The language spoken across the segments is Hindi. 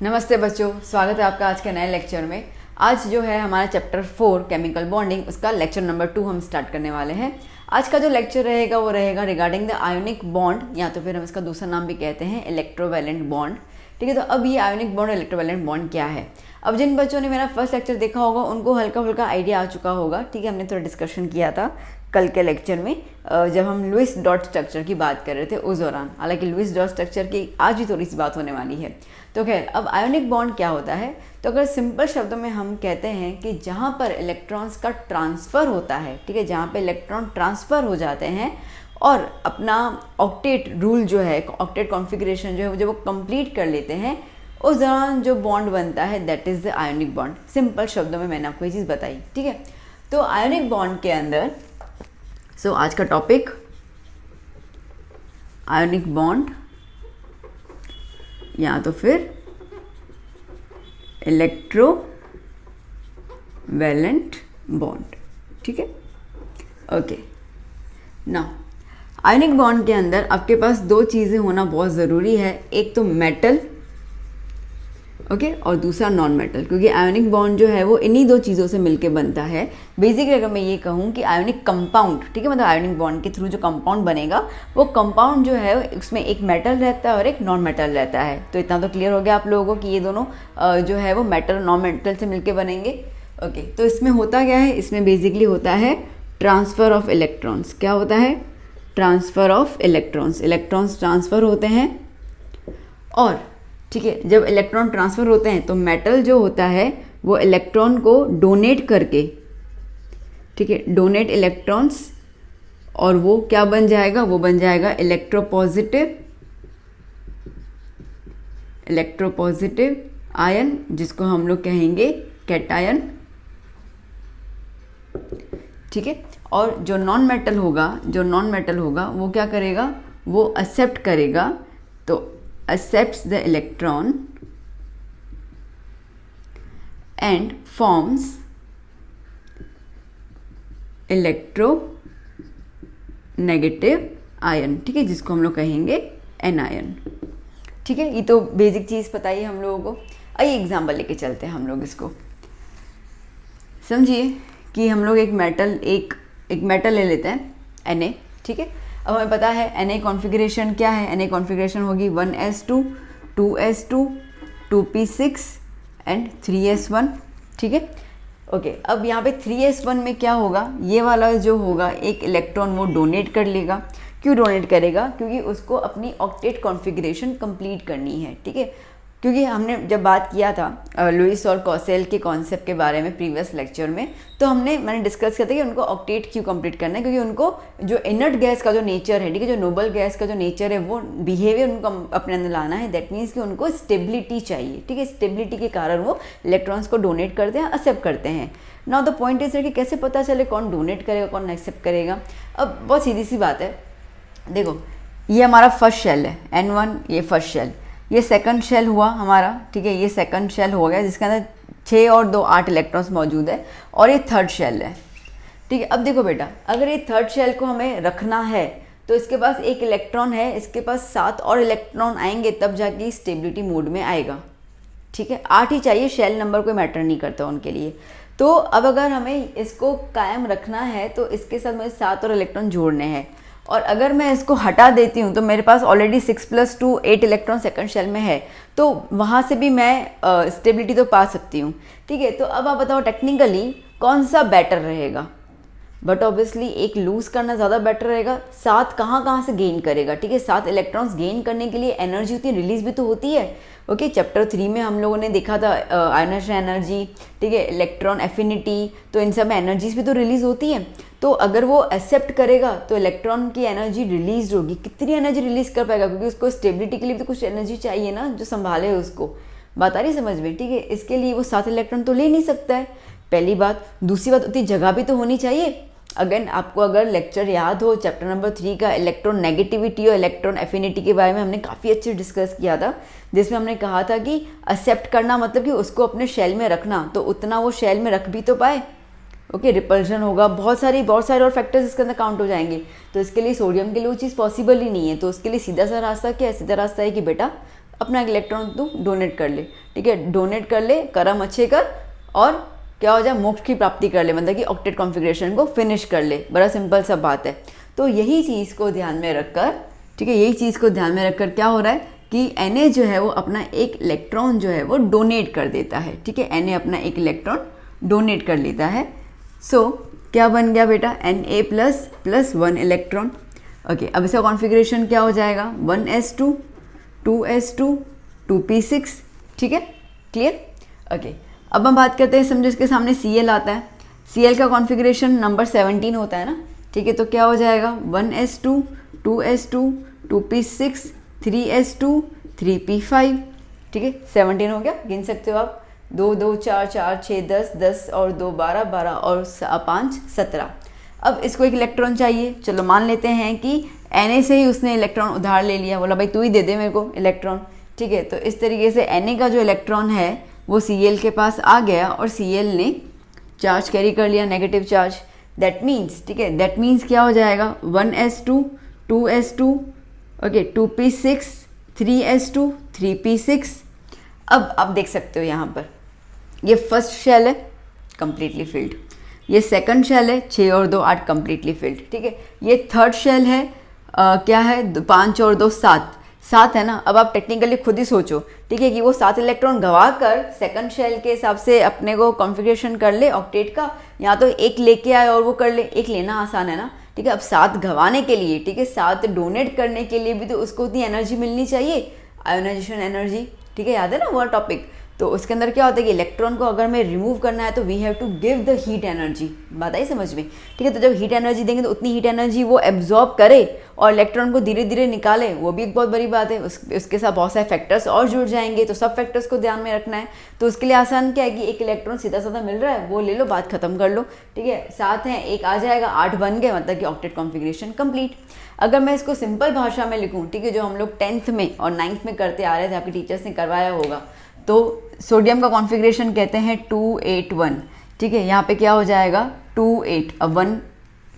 नमस्ते बच्चों, स्वागत है आपका आज के नए लेक्चर में। आज जो है हमारा चैप्टर 4 केमिकल बॉन्डिंग, उसका लेक्चर नंबर 2 हम स्टार्ट करने वाले हैं। आज का जो लेक्चर रहेगा वो रहेगा रिगार्डिंग द आयोनिक बॉन्ड, या तो फिर हम इसका दूसरा नाम भी कहते हैं इलेक्ट्रोवैलेंट बॉन्ड। ठीक है, तो अब ये आयोनिक बॉन्ड और इलेक्ट्रोवैलेंट बॉन्ड क्या है। अब जिन बच्चों ने मेरा फर्स्ट लेक्चर देखा होगा उनको हल्का फुल्का आइडिया आ चुका होगा। ठीक है, हमने थोड़ा डिस्कशन किया था कल के लेक्चर में जब हम लुईस डॉट स्ट्रक्चर की बात कर रहे थे उस दौरान। हालांकि लुईस डॉट स्ट्रक्चर की आज भी थोड़ी सी बात होने वाली है। तो खैर, अब आयोनिक बॉन्ड क्या होता है, तो अगर सिंपल शब्दों में हम कहते हैं कि जहाँ पर इलेक्ट्रॉन्स का ट्रांसफ़र होता है, ठीक है, जहाँ पे इलेक्ट्रॉन ट्रांसफ़र हो जाते हैं और अपना ऑक्टेट रूल जो है, ऑक्टेट कॉन्फ़िगरेशन जो है जब वो कंप्लीट कर लेते हैं, उस दौरान जो बॉन्ड बनता है that is the ionic bond. Simple शब्दों में मैंने आपको ये चीज़ बताई। ठीक है, तो आयोनिक बॉन्ड के अंदर आज का टॉपिक आयोनिक बॉन्ड या तो फिर इलेक्ट्रोवैलेंट बॉन्ड। ठीक है, ओके। नाउ आयोनिक बॉन्ड के अंदर आपके पास दो चीज़ें होना बहुत ज़रूरी है, एक तो मेटल, ओके, और दूसरा नॉन मेटल, क्योंकि आयोनिक बॉन्ड जो है वो इन्हीं दो चीज़ों से मिलके बनता है। बेसिकली अगर मैं ये कहूँ कि आयोनिक कंपाउंड, ठीक है, मतलब आयोनिक बॉन्ड के थ्रू जो कंपाउंड बनेगा वो कंपाउंड जो है उसमें एक मेटल रहता है और एक नॉन मेटल रहता है। तो इतना तो क्लियर हो गया आप लोगों को कि ये दोनों जो है वो मेटल नॉन मेटल से मिलके बनेंगे। ओके, तो इसमें होता क्या है, इसमें बेसिकली होता है ट्रांसफ़र ऑफ इलेक्ट्रॉन्स। क्या होता है? Transfer of electrons. Electrons transfer होते हैं और ठीक है, जब इलेक्ट्रॉन ट्रांसफ़र होते हैं तो मेटल जो होता है वो इलेक्ट्रॉन को डोनेट करके, ठीक है, डोनेट इलेक्ट्रॉन्स, और वो क्या बन जाएगा, वो बन जाएगा इलेक्ट्रोपॉजिटिव आयन, जिसको हम लोग कहेंगे कैटायन। ठीक है, और जो नॉन मेटल होगा वो क्या करेगा, वो एक्सेप्ट करेगा, तो accepts the electron and forms electronegative ion, ठीक है, जिसको हम लोग कहेंगे एनायन। ठीक है, ये तो बेसिक चीज़ पता ही है हम लोगों को। आइए एग्जाम्पल लेके चलते हैं हम लोग इसको। समझिए कि हम लोग एक मेटल ले लेते हैं Na। ठीक है, अब हमें पता है Na कॉन्फ़िगरेशन क्या है। Na कॉन्फ़िगरेशन होगी 1s2, 2s2, 2p6 and 3s1। ठीक है, ओके। अब यहाँ पे 3s1 में क्या होगा, ये वाला जो होगा एक इलेक्ट्रॉन वो डोनेट कर लेगा। क्यों डोनेट करेगा? क्योंकि उसको अपनी ऑक्टेट कॉन्फ़िगरेशन कंप्लीट करनी है। ठीक है, क्योंकि हमने जब बात किया था लुईस और कॉसेल के कॉन्सेप्ट के बारे में प्रीवियस लेक्चर में, तो मैंने डिस्कस किया था कि उनको ऑक्टेट क्यों कंप्लीट करना है, क्योंकि उनको जो इनर्ट गैस का जो नेचर है, ठीक है, जो नोबल गैस का जो नेचर है, वो बिहेवियर उनको अपने अंदर लाना है। दैट मीन्स कि उनको स्टेबिलिटी चाहिए। ठीक है, स्टेबिलिटी के कारण वो इलेक्ट्रॉन्स को डोनेट करते हैं, एक्सेप्ट करते हैं। नाउ द पॉइंट इज कि कैसे पता चले कौन डोनेट करेगा कौन एक्सेप्ट करेगा। अब बहुत सीधी सी बात है, देखो ये हमारा फर्स्ट शेल है N1, ये फर्स्ट शेल, ये सेकंड शेल हुआ हमारा। ठीक है, ये सेकंड शेल हो गया जिसके अंदर 6 और 2 8 इलेक्ट्रॉन्स मौजूद है, और ये थर्ड शेल है। ठीक है, अब देखो बेटा, अगर ये थर्ड शेल को हमें रखना है तो इसके पास एक इलेक्ट्रॉन है, इसके पास 7 और इलेक्ट्रॉन आएंगे तब जाके स्टेबिलिटी मोड में आएगा। ठीक है, 8 ही चाहिए, शेल नंबर कोई मैटर नहीं करता उनके लिए। तो अब अगर हमें इसको कायम रखना है तो इसके साथ मुझे 7 और इलेक्ट्रॉन जोड़ने हैं, और अगर मैं इसको हटा देती हूँ तो मेरे पास ऑलरेडी 6+2 8 इलेक्ट्रॉन सेकंड शेल में है, तो वहाँ से भी मैं स्टेबिलिटी तो पा सकती हूँ। ठीक है, तो अब आप बताओ टेक्निकली कौन सा बेटर रहेगा। बट ऑब्वियसली एक लूज़ करना ज़्यादा बेटर रहेगा। 7 कहाँ से गेन करेगा। ठीक है, 7 इलेक्ट्रॉन्स गेन करने के लिए एनर्जी उतनी रिलीज भी तो होती है। ओके, चैप्टर 3 में हम लोगों ने देखा था आयनेशन एनर्जी, ठीक है, इलेक्ट्रॉन एफिनिटी, तो इन सब में एनर्जीज भी तो रिलीज होती है। तो अगर वो एक्सेप्ट करेगा तो इलेक्ट्रॉन की एनर्जी रिलीज होगी। कितनी एनर्जी रिलीज कर पाएगा, क्योंकि उसको स्टेबिलिटी के लिए भी तो कुछ एनर्जी चाहिए ना जो संभाले उसको। बात आ रही समझ में? ठीक है, इसके लिए वो 7 इलेक्ट्रॉन तो ले नहीं सकता है, पहली बात। दूसरी बात, उतनी जगह भी तो होनी चाहिए। अगेन आपको अगर लेक्चर याद हो चैप्टर नंबर 3 का इलेक्ट्रॉन नेगेटिविटी और इलेक्ट्रॉन एफिनिटी के बारे में हमने काफ़ी अच्छे डिस्कस किया था, जिसमें हमने कहा था कि एक्सेप्ट करना मतलब कि उसको अपने शेल में रखना, तो उतना वो शेल में रख भी तो पाए। ओके, रिपल्शन होगा, बहुत सारे और फैक्टर्स इसके अंदर काउंट हो जाएंगे। तो इसके लिए सोडियम के लिए वो चीज़ पॉसिबल ही नहीं है। तो उसके लिए सीधा सा रास्ता क्या है? सीधा रास्ता है कि बेटा अपना एक इलेक्ट्रॉन तू डोनेट कर ले, ठीक है, डोनेट कर ले, कर्म अच्छे कर और क्या हो जाए, मोक्ष की प्राप्ति कर ले, मतलब कि ऑक्टेट कॉन्फ़िगरेशन को फिनिश कर ले। बड़ा सिंपल सा बात है। तो यही चीज़ को ध्यान में रखकर, ठीक है, यही चीज़ को ध्यान में रखकर क्या हो रहा है कि Na जो है वो अपना एक इलेक्ट्रॉन जो है वो डोनेट कर देता है, ठीक है, Na अपना एक इलेक्ट्रॉन डोनेट कर लेता है। सो क्या बन गया बेटा, Na प्लस 1 इलेक्ट्रॉन। ओके, अब इसका कॉन्फ़िगरेशन क्या हो जाएगा, 1s2 2s2 2p6, ठीक है, क्लियर। ओके, अब हम बात करते हैं, समझो इसके सामने Cl आता है, Cl का कॉन्फ़िगरेशन नंबर 17 होता है ना, ठीक है, तो क्या हो जाएगा 1s2 2s2 2p6 3s2 3p5, ठीक है, 17 हो गया, गिन सकते हो आप, 2 2 4 4 6 10 10 और 2 12 12 और 5 17। अब इसको एक इलेक्ट्रॉन चाहिए, चलो मान लेते हैं कि Na से ही उसने इलेक्ट्रॉन उधार ले लिया, बोला भाई तू ही दे दे मेरे को इलेक्ट्रॉन, ठीक है, तो इस तरीके से Na का जो इलेक्ट्रॉन है वो Cl के पास आ गया और Cl ने चार्ज कैरी कर लिया, नेगेटिव चार्ज। दैट मीन्स, ठीक है, दैट मीन्स क्या हो जाएगा 1s2 2s2 okay 2p6 3s2 3p6। अब आप देख सकते हो यहाँ पर ये फर्स्ट शेल है कंप्लीटली फिल्ड, ये सेकंड शेल है 6 और 2 8 कंप्लीटली फिल्ड, ठीक है, ये थर्ड शेल है क्या है 5 और 2 7 है ना। अब आप टेक्निकली खुद ही सोचो, ठीक है, कि वो 7 इलेक्ट्रॉन गवा कर सेकंड शेल के हिसाब से अपने को कॉन्फ़िगरेशन कर ले ऑक्टेट का, या तो एक लेके आए और वो कर ले, एक लेना आसान है ना, ठीक है। अब 7 गंवाने के लिए, ठीक है, 7 डोनेट करने के लिए भी तो उसको उतनी एनर्जी मिलनी चाहिए, आयोनाइजेशन एनर्जी, ठीक है, याद है ना वो टॉपिक। तो उसके अंदर क्या होता है कि इलेक्ट्रॉन को अगर मैं रिमूव करना है तो we have to give the heat energy, बात आई समझ में, ठीक है। तो जब हीट एनर्जी देंगे तो उतनी हीट एनर्जी वो एब्जॉर्ब करे और इलेक्ट्रॉन को धीरे धीरे निकाले, वो भी एक बहुत बड़ी बात है। उसके साथ बहुत सारे फैक्टर्स और जुड़ जाएंगे, तो सब फैक्टर्स को ध्यान में रखना है। तो उसके लिए आसान क्या है कि एक इलेक्ट्रॉन सीधा साधा मिल रहा है वो ले लो, बात खत्म कर लो, ठीक है। 7 हैं, एक आ जाएगा, 8 बन गए, मतलब कि ऑक्टेट कॉन्फ़िगरेशन कंप्लीट। अगर मैं इसको सिंपल भाषा में लिखूँ, ठीक है, जो हम लोग 10th में और 9th में करते आ रहे थे, आपके टीचर्स ने करवाया होगा, तो सोडियम का कॉन्फ़िगरेशन कहते हैं 281, ठीक है। यहाँ पे क्या हो जाएगा 28, अब 1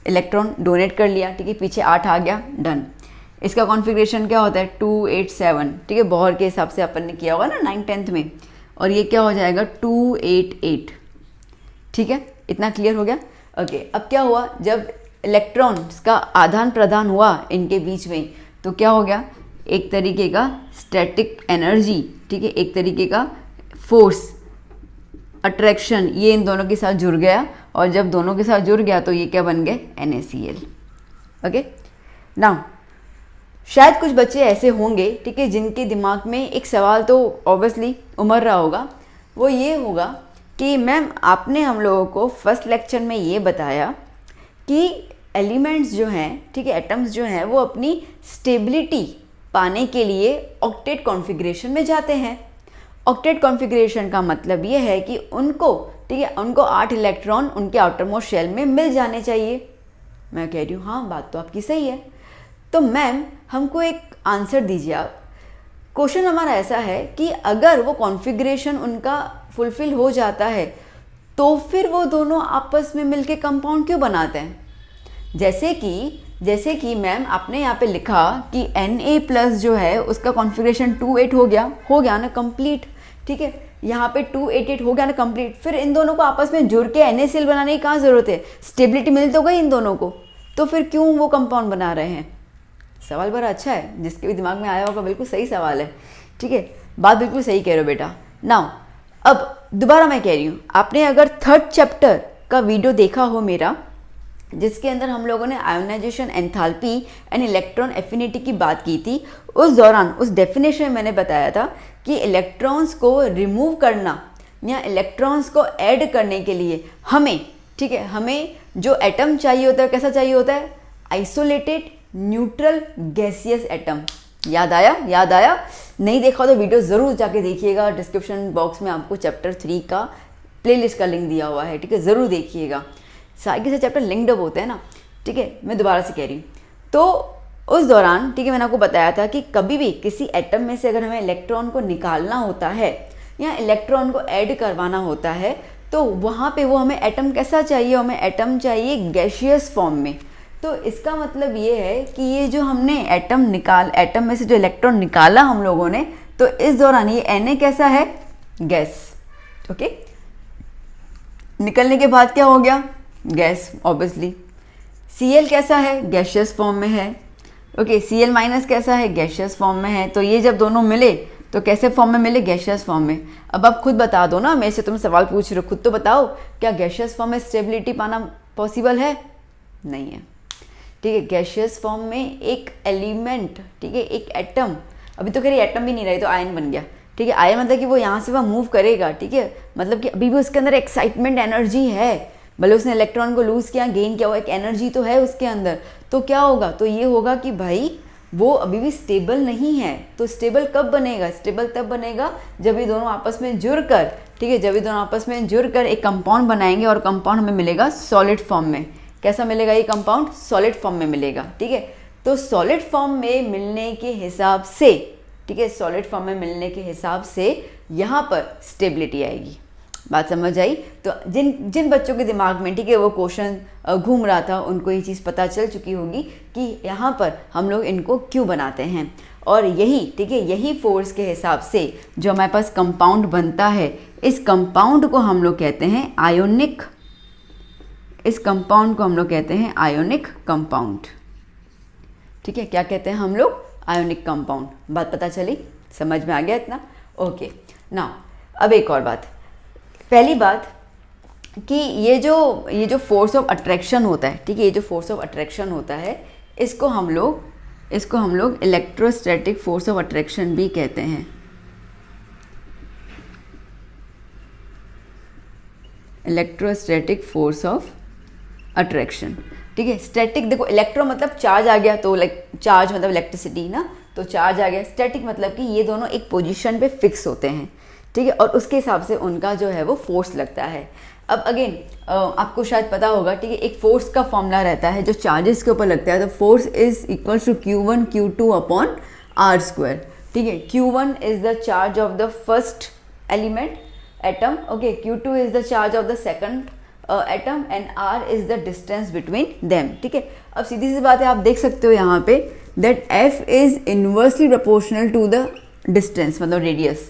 इलेक्ट्रॉन डोनेट कर लिया, ठीक है, पीछे 8 आ गया, डन। इसका कॉन्फ़िगरेशन क्या होता है 287, ठीक है, बोहर के हिसाब से अपन ने किया होगा ना 9th 10th में, और ये क्या हो जाएगा 288, ठीक है, इतना क्लियर हो गया। ओके, अब क्या हुआ, जब इलेक्ट्रॉन्स का आदान प्रदान हुआ इनके बीच में, तो क्या हो गया, एक तरीके का स्टैटिक एनर्जी, ठीक है, एक तरीके का फोर्स अट्रैक्शन, ये इन दोनों के साथ जुड़ गया, और जब दोनों के साथ जुड़ गया तो ये क्या बन गए NaCl। ओके, नाउ शायद कुछ बच्चे ऐसे होंगे, ठीक है, जिनके दिमाग में एक सवाल तो ऑब्वियसली उमड़ रहा होगा, वो ये होगा कि मैम आपने हम लोगों को फर्स्ट लेक्चर में ये बताया कि एलिमेंट्स जो हैं, ठीक है, एटम्स जो हैं, वो अपनी स्टेबिलिटी पाने के लिए ऑक्टेट कॉन्फ़िगरेशन में जाते हैं। ऑक्टेट कॉन्फ़िगरेशन का मतलब ये है कि उनको, ठीक है, उनको 8 इलेक्ट्रॉन उनके आउटर मोस्ट शेल में मिल जाने चाहिए। मैं कह रही हूँ हाँ, बात तो आपकी सही है। तो मैम हमको एक आंसर दीजिए आप। क्वेश्चन हमारा ऐसा है कि अगर वो कॉन्फ़िगरेशन उनका फुलफिल हो जाता है तो फिर वो दोनों आपस में मिलके कंपाउंड क्यों बनाते हैं? जैसे कि मैम आपने यहाँ पे लिखा कि Na+ जो है उसका कॉन्फ़िगरेशन 28 हो गया ना कंप्लीट, ठीक है, यहाँ पे 288 हो गया ना कंप्लीट। फिर इन दोनों को आपस में जुड़ के NaCl बनाने की कहाँ ज़रूरत है? स्टेबिलिटी मिल तो गई इन दोनों को, तो फिर क्यों वो कंपाउंड बना रहे हैं? सवाल बड़ा अच्छा है, जिसके भी दिमाग में आया होगा बिल्कुल सही सवाल है, ठीक है, बात बिल्कुल सही कह रहे हो बेटा। नाउ अब दोबारा मैं कह रही हूँ, आपने अगर 3rd चैप्टर का वीडियो देखा हो मेरा, जिसके अंदर हम लोगों ने ionisation enthalpy and electron affinity की बात की थी, उस दौरान उस डेफिनेशन में मैंने बताया था कि इलेक्ट्रॉन्स को रिमूव करना या इलेक्ट्रॉन्स को ऐड करने के लिए हमें, ठीक है, हमें जो एटम चाहिए होता है, कैसा चाहिए होता है? Isolated neutral gaseous atom. याद आया? नहीं देखा तो वीडियो ज़रूर जाके देखिएगा, डिस्क्रिप्शन बॉक्स में आपको चैप्टर 3 का प्लेलिस्ट का लिंक दिया हुआ है, ठीक है, ज़रूर देखिएगा। सारे के सारे चैप्टर लिंक्ड अप होते हैं ना, ठीक है, मैं दोबारा से कह रही हूँ। तो उस दौरान, ठीक है, मैंने आपको बताया था कि कभी भी किसी एटम में से अगर हमें इलेक्ट्रॉन को निकालना होता है या इलेक्ट्रॉन को ऐड करवाना होता है, तो वहाँ पे वो हमें एटम कैसा चाहिए? हमें एटम चाहिए गैसियस फॉर्म में। तो इसका मतलब ये है कि ये जो हमने एटम में से जो इलेक्ट्रॉन निकाला हम लोगों ने, तो इस दौरान ये Na कैसा है, गैस, ओके। निकलने के बाद क्या हो गया, गैस ऑब्वियसली। Cl कैसा है, गैशियस फॉर्म में है, ओके। Cl माइनस कैसा है, गैशियस फॉर्म में है। तो ये जब दोनों मिले तो कैसे फॉर्म में मिले, गैशियस फॉर्म में। अब आप खुद बता दो ना, मेरे से तुम सवाल पूछ रहे हो, खुद तो बताओ, क्या गैशियस फॉर्म में स्टेबिलिटी पाना पॉसिबल है, नहीं है, ठीक है। गैशियस फॉर्म में एक एलिमेंट, ठीक है, एक एटम, अभी तो कह रही एटम भी नहीं रही, तो आयन बन गया, ठीक है। आयन मतलब कि वो यहाँ से वहाँ मूव करेगा, ठीक है, मतलब कि अभी भी उसके अंदर एक्साइटमेंट एनर्जी है, भले उसने इलेक्ट्रॉन को लूज किया, गेन किया, वो एक एनर्जी तो है उसके अंदर। तो क्या होगा, तो ये होगा कि भाई वो अभी भी स्टेबल नहीं है। तो स्टेबल कब बनेगा, स्टेबल तब बनेगा जब ये दोनों आपस में जुड़कर, ठीक है, जब ये दोनों आपस में जुड़कर एक कंपाउंड बनाएंगे, और कंपाउंड हमें मिलेगा सॉलिड फॉर्म में। कैसा मिलेगा ये कंपाउंड, सॉलिड फॉर्म में मिलेगा, ठीक है। तो सॉलिड फॉर्म में मिलने के हिसाब से, ठीक है, सॉलिड फॉर्म में मिलने के हिसाब से यहाँ पर स्टेबिलिटी आएगी। बात समझ आई। तो जिन जिन बच्चों के दिमाग में, ठीक है, वो क्वेश्चन घूम रहा था, उनको ये चीज़ पता चल चुकी होगी कि यहाँ पर हम लोग इनको क्यों बनाते हैं। और यही, ठीक है, यही फोर्स के हिसाब से जो हमारे पास कंपाउंड बनता है, इस कंपाउंड को हम लोग कहते हैं आयोनिक, इस कंपाउंड को हम लोग कहते हैं आयोनिक कंपाउंड, ठीक है। क्या कहते हैं हम लोग, आयोनिक कंपाउंड। बात पता चली, समझ में आ गया इतना, ओके। नाउ अब एक और बात, पहली बात कि ये जो फोर्स ऑफ अट्रैक्शन होता है, ठीक है, ये जो फोर्स ऑफ अट्रैक्शन होता है, इसको हम लोग इलेक्ट्रोस्टैटिक फोर्स ऑफ अट्रैक्शन भी कहते हैं। इलेक्ट्रोस्टैटिक फोर्स ऑफ अट्रैक्शन, ठीक है। स्टैटिक, देखो इलेक्ट्रो मतलब चार्ज आ गया, तो चार्ज मतलब इलेक्ट्रिसिटी ना, तो चार्ज आ गया। स्टैटिक मतलब कि ये दोनों एक पोजीशन पे फिक्स होते हैं, ठीक है, और उसके हिसाब से उनका जो है वो फोर्स लगता है। अब अगेन आपको शायद पता होगा, ठीक है, एक फोर्स का फॉर्मूला रहता है जो चार्जेस के ऊपर लगता है। तो force is equals to Q1 Q2 upon R square, ठीक है। Q1 is the charge of the first element atom, okay. Q2 is the charge of the second atom and R is the distance between them, ठीक है। अब सीधी सी बात है, आप देख सकते हो यहाँ पे that F is inversely proportional to the distance, मतलब रेडियस।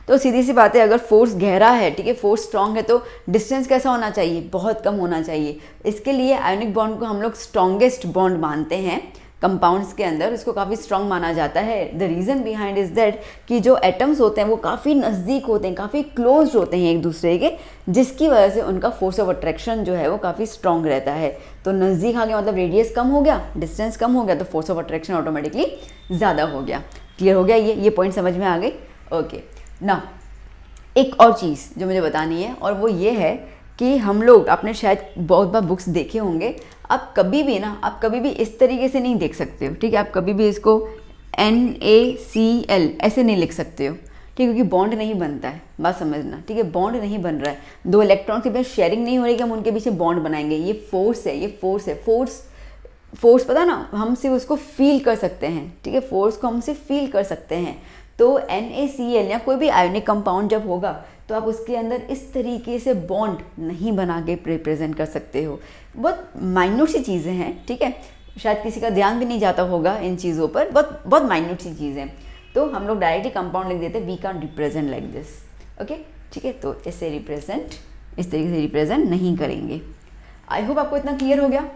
तो सीधी सी बात है, अगर फोर्स गहरा है, ठीक है, फोर्स स्ट्रांग है, तो डिस्टेंस कैसा होना चाहिए, बहुत कम होना चाहिए। इसके लिए आयोनिक बॉन्ड को हम लोग स्ट्रॉन्गेस्ट बॉन्ड मानते हैं कंपाउंड्स के अंदर, इसको काफ़ी स्ट्रांग माना जाता है। The reason behind is that कि जो एटम्स होते हैं वो काफ़ी नज़दीक होते हैं, काफ़ी क्लोज होते हैं एक दूसरे के, जिसकी वजह से उनका फोर्स ऑफ अट्रैक्शन जो है वो काफ़ी स्ट्रांग रहता है। तो नज़दीक आ गया मतलब रेडियस कम हो गया, डिस्टेंस कम हो गया, तो फोर्स ऑफ अट्रैक्शन ऑटोमेटिकली ज़्यादा हो गया। क्लियर हो गया, ये पॉइंट समझ में आ गई, ओके। ना एक और चीज़ जो मुझे बतानी है, और वो ये है कि हम लोग, आपने शायद बहुत बार बुक्स देखे होंगे, आप कभी भी इस तरीके से नहीं देख सकते हो, ठीक है। आप कभी भी इसको NaCl ऐसे नहीं लिख सकते हो, ठीक है, क्योंकि बॉन्ड नहीं बनता है। बात समझना, ठीक है, बॉन्ड नहीं बन रहा है, दो इलेक्ट्रॉन के बीच शेयरिंग नहीं हो रही कि हम उनके पीछे बॉन्ड बनाएंगे। ये फोर्स है, फोर्स पता ना, हम सिर्फ उसको फील कर सकते हैं, ठीक है, फोर्स को हम सिर्फ फील कर सकते हैं। तो NaCl या कोई भी आयोनिक कंपाउंड जब होगा, तो आप उसके अंदर इस तरीके से बॉन्ड नहीं बना के रिप्रेजेंट कर सकते हो। बहुत माइन्यूट सी चीज़ें हैं, ठीक है, शायद किसी का ध्यान भी नहीं जाता होगा इन चीज़ों पर, बहुत माइन्यूट सी चीज़ें। तो हम लोग डायरेक्टली कंपाउंड लिख देते हैं, we can represent like this, okay, ठीक है। तो इस तरीके से रिप्रेजेंट नहीं करेंगे। आई होप आपको इतना क्लियर हो गया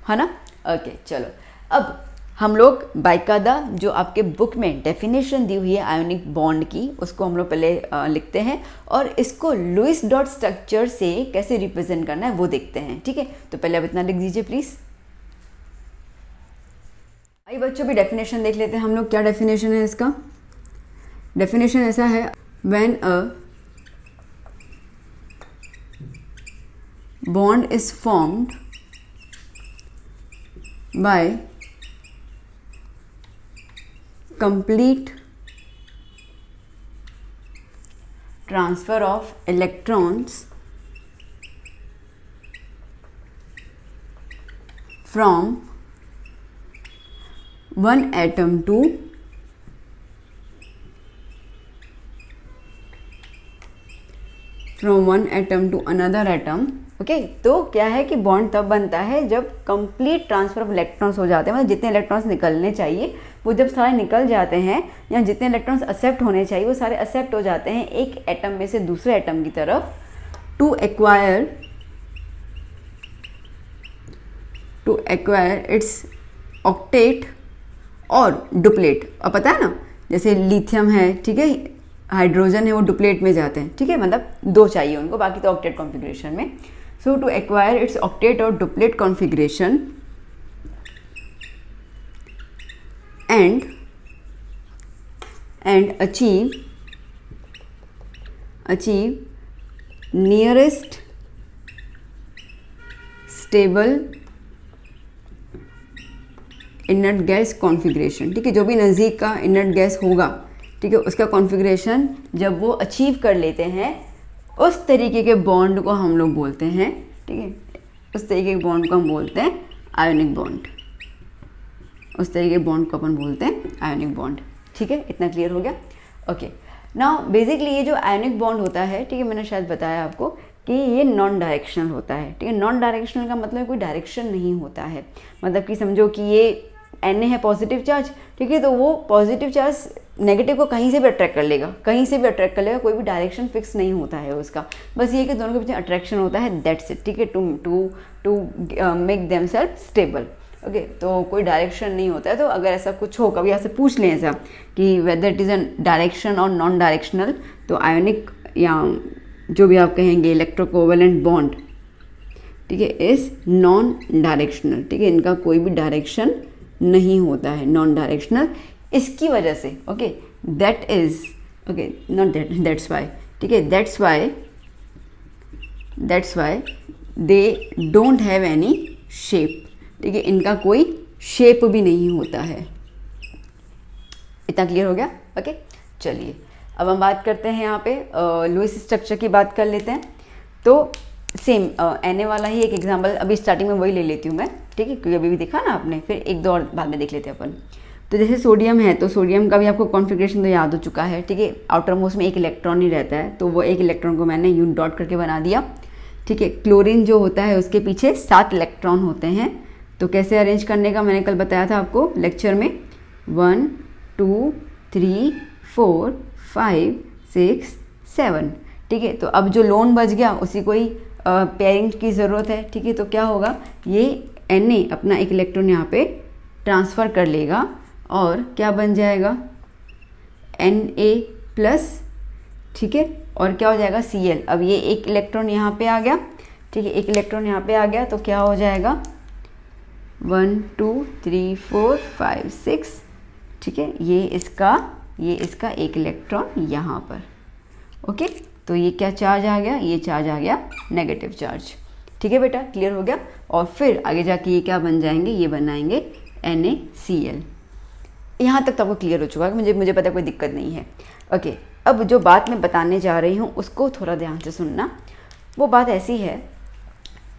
है ना, ओके। चलो अब हम लोग बाकायदा जो आपके बुक में डेफिनेशन दी हुई है आयोनिक बॉन्ड की, उसको हम लोग पहले लिखते हैं, और इसको लुईस डॉट स्ट्रक्चर से कैसे रिप्रेजेंट करना है वो देखते हैं, ठीक है। तो पहले आप इतना लिख दीजिए प्लीज़। आइए बच्चों भी डेफिनेशन देख लेते हैं हम लोग। क्या डेफिनेशन है इसका? डेफिनेशन ऐसा है, when a bond is formed by complete transfer of electrons from one atom to another atom okay तो क्या है कि बॉन्ड तब बनता है जब कंप्लीट ट्रांसफर ऑफ इलेक्ट्रॉन्स हो जाते हैं, मतलब जितने इलेक्ट्रॉन्स निकलने चाहिए वो जब सारे निकल जाते हैं, या जितने इलेक्ट्रॉन्स एक्सेप्ट होने चाहिए वो सारे एक्सेप्ट हो जाते हैं एक एटम में से दूसरे एटम की तरफ, टू एक्वायर इट्स ऑक्टेट और डुप्लेट। अब पता है ना, जैसे लिथियम है, ठीक है, हाइड्रोजन है, वो डुप्लेट में जाते हैं, ठीक है, मतलब 2 चाहिए उनको, बाकी तो ऑक्टेट कॉन्फ़िगरेशन में। सो टू एक्वायर इट्स ऑक्टेट और duplet configuration and achieve nearest stable inert gas configuration, ठीक है, जो भी नज़दीक का इनर्ट गैस होगा, ठीक है, उसका कॉन्फ़िगरेशन जब वो अचीव कर लेते हैं, उस तरीके के बॉन्ड को हम लोग बोलते हैं, ठीक है, उस तरीके के बॉन्ड को हम बोलते हैं आयोनिक बॉन्ड। उस तरीके के बॉन्ड को अपन बोलते हैं आयोनिक बॉन्ड। ठीक है, इतना क्लियर हो गया। ओके, नाउ बेसिकली ये जो आयोनिक बॉन्ड होता है, ठीक है, मैंने शायद बताया आपको कि ये नॉन डायरेक्शनल होता है। ठीक है, नॉन डायरेक्शनल का मतलब कोई डायरेक्शन नहीं होता है, मतलब कि समझो कि ये Na है पॉजिटिव चार्ज, ठीक है, तो वो पॉजिटिव चार्ज नेगेटिव को कहीं से भी अट्रैक्ट कर लेगा, कहीं से भी अट्रैक्ट कर लेगा, कोई भी डायरेक्शन फिक्स नहीं होता है उसका, बस ये कि दोनों के बीच अट्रैक्शन होता है, दैट्स इट। ठीक है, to make themself stable. Okay, तो कोई डायरेक्शन नहीं होता है। तो अगर ऐसा कुछ हो, कभी आपसे पूछ लें ऐसा कि whether it is an direction और नॉन डायरेक्शनल, तो आयोनिक या जो भी आप कहेंगे इलेक्ट्रोकोवेलेंट बॉन्ड, ठीक है, इज़ नॉन डायरेक्शनल। ठीक है, इनका कोई भी डायरेक्शन नहीं होता है, नॉन डायरेक्शनल। इसकी वजह से okay, that is okay, not that's why, ठीक है, that's why they don't have any shape. ठीक है, इनका कोई शेप भी नहीं होता है। इतना क्लियर हो गया। ओके, चलिए अब हम बात करते हैं यहाँ पे लुईस स्ट्रक्चर की बात कर लेते हैं। तो सेम Na वाला ही एक एग्जांपल अभी स्टार्टिंग में वही ले लेती हूँ मैं, ठीक है, क्योंकि अभी भी दिखा ना आपने, फिर एक दो और बाद में देख लेते हैं अपन। तो जैसे सोडियम है, तो सोडियम का भी आपको कॉन्फ़िगरेशन तो याद हो चुका है। ठीक है, आउटर मोस्ट में एक इलेक्ट्रॉन ही रहता है, तो वो एक इलेक्ट्रॉन को मैंने यू डॉट करके बना दिया। ठीक है, क्लोरीन जो होता है उसके पीछे 7 इलेक्ट्रॉन होते हैं। तो कैसे अरेंज करने का मैंने कल बताया था आपको लेक्चर में, 1 2 3 4 5 6 7। ठीक है, तो अब जो लोन बच गया उसी को ही पेयरिंग की ज़रूरत है। ठीक है, तो क्या होगा, ये Na अपना एक इलेक्ट्रॉन यहाँ पे ट्रांसफ़र कर लेगा और क्या बन जाएगा, Na+। ठीक है, और क्या हो जाएगा, Cl। अब ये एक इलेक्ट्रॉन यहाँ पे आ गया, ठीक है, एक इलेक्ट्रॉन यहाँ पे आ गया, तो क्या हो जाएगा, 1 2 3 4 5 6। ठीक है, ये इसका एक इलेक्ट्रॉन यहाँ पर। ओके, तो ये क्या चार्ज आ गया, ये चार्ज आ गया नेगेटिव चार्ज। ठीक है बेटा, क्लियर हो गया। और फिर आगे जाके ये क्या बन जाएंगे, ये बनाएंगे NaCl। यहाँ तक तो आपको क्लियर हो चुका है, मुझे पता कोई दिक्कत नहीं है। ओके, अब जो बात मैं बताने जा रही हूँ उसको थोड़ा ध्यान से सुनना। वो बात ऐसी है,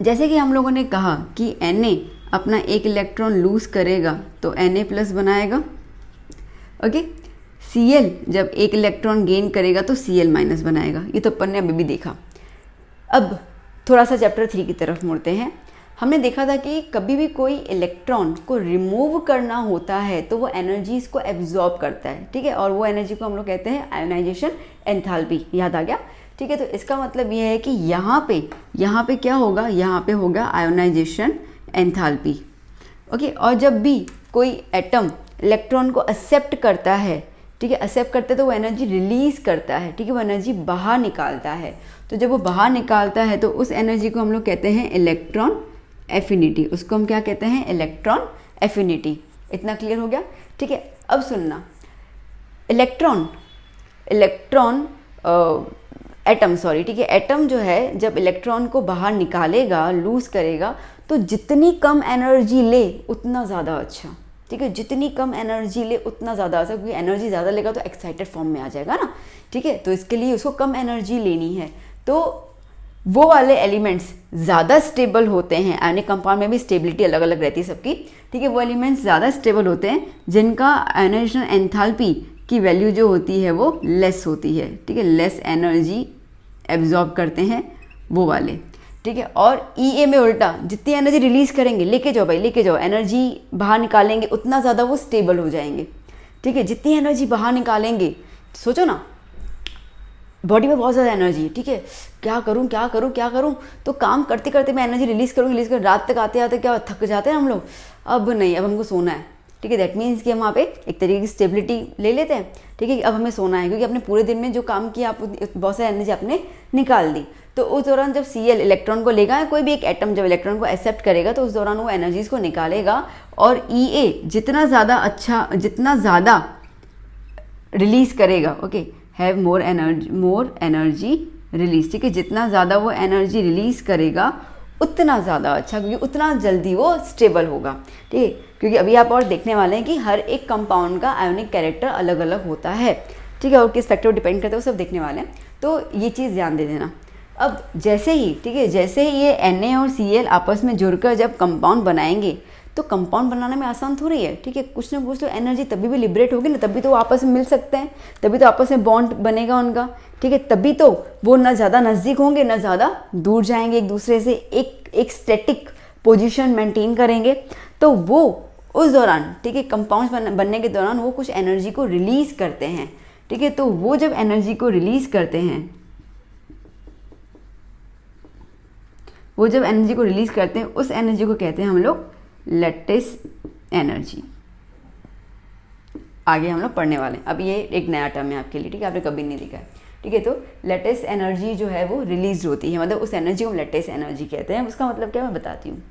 जैसे कि हम लोगों ने कहा कि Na अपना एक इलेक्ट्रॉन लूज़ करेगा तो Na+ बनाएगा। ओके, Cl जब एक इलेक्ट्रॉन गेन करेगा तो Cl- बनाएगा। ये तो अपन ने अभी भी देखा। अब थोड़ा सा चैप्टर 3 की तरफ मुड़ते हैं। हमने देखा था कि कभी भी कोई इलेक्ट्रॉन को रिमूव करना होता है तो वो एनर्जीज को एब्जॉर्ब करता है। ठीक है, और वो एनर्जी को हम लोग कहते हैं आयोनाइजेशन एंथैल्पी। याद आ गया। ठीक है, तो इसका मतलब ये है कि यहाँ पे क्या होगा, यहाँ पे होगा आयोनाइजेशन एंथैल्पी। ओके, और जब भी कोई एटम इलेक्ट्रॉन को एक्सेप्ट करता है, ठीक है, एक्सेप्ट करते तो वो एनर्जी रिलीज़ करता है। ठीक है, वो एनर्जी बाहर निकालता है। तो जब वो बाहर निकालता है तो उस एनर्जी को हम लोग कहते हैं इलेक्ट्रॉन एफिनिटी। उसको हम क्या कहते हैं, इलेक्ट्रॉन एफिनिटी। इतना क्लियर हो गया। ठीक है, अब सुनना, ठीक है, एटम जो है जब इलेक्ट्रॉन को बाहर निकालेगा, लूज़ करेगा, तो जितनी कम एनर्जी ले उतना ज़्यादा अच्छा। ठीक है, जितनी कम एनर्जी ले उतना ज़्यादा अच्छा, क्योंकि एनर्जी ज़्यादा लेगा तो एक्साइटेड फॉर्म में आ जाएगा ना। ठीक है, तो इसके लिए उसको कम एनर्जी लेनी है। तो वो वाले एलिमेंट्स ज़्यादा स्टेबल होते हैं। आयोनिक कंपाउंड में भी स्टेबिलिटी अलग अलग रहती है सबकी। ठीक है, वो एलिमेंट्स ज़्यादा स्टेबल होते हैं जिनका आयोनाइजेशन एंथैल्पी की वैल्यू जो होती है वो लेस होती है। ठीक है, लेस एनर्जी एब्जॉर्ब करते हैं वो वाले। ठीक है। और ई में उल्टा, जितनी एनर्जी रिलीज करेंगे, लेके जाओ भाई, लेके जाओ, एनर्जी बाहर निकालेंगे उतना ज़्यादा वो स्टेबल हो जाएंगे, ठीक है। जितनी एनर्जी बाहर निकालेंगे, सोचो ना बॉडी में बहुत ज़्यादा एनर्जी है, ठीक है, क्या करूँ क्या करूँ क्या करूँ, तो काम करते करते मैं एनर्जी रिलीज़ करूँ, रात तक आते आते क्या थक जाते हैं हम लोग। अब नहीं, अब हमको सोना है, ठीक है। दैट मीन्स कि हम वहाँ पे एक तरीके की स्टेबिलिटी ले लेते हैं, ठीक है। अब हमें सोना है, क्योंकि अपने पूरे दिन में जो काम किया, आप बहुत सारी एनर्जी आपने निकाल दी। तो उस दौरान जब Cl इलेक्ट्रॉन को लेगा, कोई भी एक एटम जब इलेक्ट्रॉन को एक्सेप्ट करेगा, तो उस दौरान वो एनर्जीज को निकालेगा। और E जितना ज़्यादा रिलीज करेगा, okay, have more energy release, ठीक है। जितना ज़्यादा वो एनर्जी रिलीज करेगा उतना ज़्यादा अच्छा, क्योंकि उतना जल्दी वो स्टेबल होगा, ठीक है। क्योंकि अभी आप और देखने वाले हैं कि हर एक कंपाउंड का आयोनिक कैरेक्टर अलग अलग होता है, ठीक है, और किस फैक्टर डिपेंड करता है वो सब देखने वाले हैं, तो ये चीज़ ध्यान दे देना। अब जैसे ही, ठीक है, जैसे ही ये Na और Cl आपस में जुड़कर जब कंपाउंड बनाएंगे, तो कंपाउंड बनाने में आसान थोड़ी है, ठीक है। कुछ ना कुछ तो एनर्जी तभी भी लिबरेट होगी ना, तभी तो वो आपस में मिल सकते हैं, तभी तो आपस में बॉन्ड बनेगा उनका, ठीक है। तभी तो वो ना ज़्यादा नज़दीक होंगे ना ज़्यादा दूर जाएंगे एक दूसरे से, एक स्टैटिक पोजीशन मेंटेन करेंगे। तो वो उस दौरान, ठीक है, कंपाउंड्स बनने के दौरान वो कुछ एनर्जी को रिलीज़ करते हैं, ठीक है। तो वो जब एनर्जी को रिलीज़ करते हैं, उस एनर्जी को कहते हैं हम लोग लैटिस एनर्जी। आगे हम लोग पढ़ने वाले हैं, अब ये एक नया टर्म है आपके लिए, ठीक है, आपने कभी नहीं देखा है, ठीक है। तो लैटिस एनर्जी जो है वो रिलीज होती है, मतलब उस एनर्जी को लैटिस एनर्जी कहते हैं। उसका मतलब क्या मैं बताती हूँ।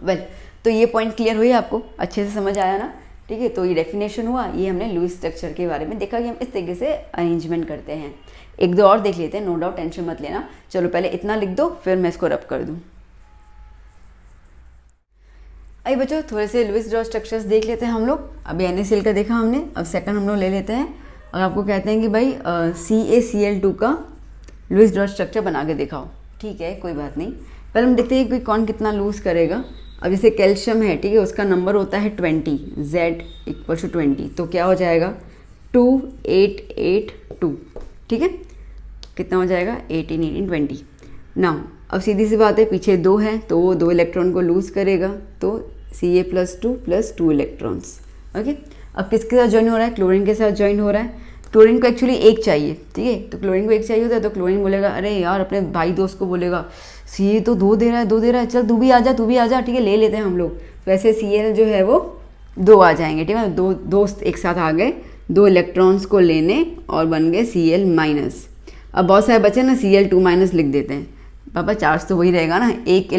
वेल, तो ये पॉइंट क्लियर हुई आपको, अच्छे से समझ आया ना, ठीक है। तो ये डेफिनेशन हुआ, ये हमने लुईस स्ट्रक्चर के बारे में देखा कि हम इस तरीके से अरेंजमेंट करते हैं। एक दो और देख लेते हैं, नो डाउट, टेंशन मत लेना। चलो पहले इतना लिख दो, फिर मैं इसको रब कर दूँ। अरे बच्चों, थोड़े से लुईस ड्रॉ स्ट्रक्चर्स देख लेते हैं हम लोग। अभी NaCl का देखा हमने, अब सेकंड हम लोग ले लेते हैं और आपको कहते हैं कि भाई CaCl2 का लुईस ड्रॉ स्ट्रक्चर बना के दिखाओ, ठीक है, कोई बात नहीं। पहले हम देखते हैं कि कौन कितना लूज़ करेगा। अब जैसे कैल्शियम है, ठीक है, उसका नंबर होता है 20, Z=20, तो क्या हो जाएगा 2882, ठीक है, कितना हो जाएगा 18, 18, 20। नाउ अब सीधी सी बात है, पीछे 2 है तो वो 2 इलेक्ट्रॉन को लूज़ करेगा, तो Ca+2 + 2 इलेक्ट्रॉन्स, ओके। अब किसके साथ ज्वाइन हो रहा है, क्लोरीन के साथ ज्वाइन हो रहा है। क्लोरीन को एक्चुअली एक चाहिए, ठीक है, तो क्लोरीन को एक चाहिए होता है, तो क्लोरीन बोलेगा अरे यार, अपने भाई दोस्त को बोलेगा Ca तो 2 दे रहा है, चल तू भी आ जा, ठीक है, ले लेते हैं हम लोग। वैसे Cl जो है वो 2 आ जाएंगे, ठीक है, 2 दोस्त एक साथ आ गए 2 इलेक्ट्रॉन्स को लेने और बन गए Cl-। अब बहुत सारे बच्चे ना Cl2- लिख देते हैं, पापा चार्ज तो वही रहेगा ना, एक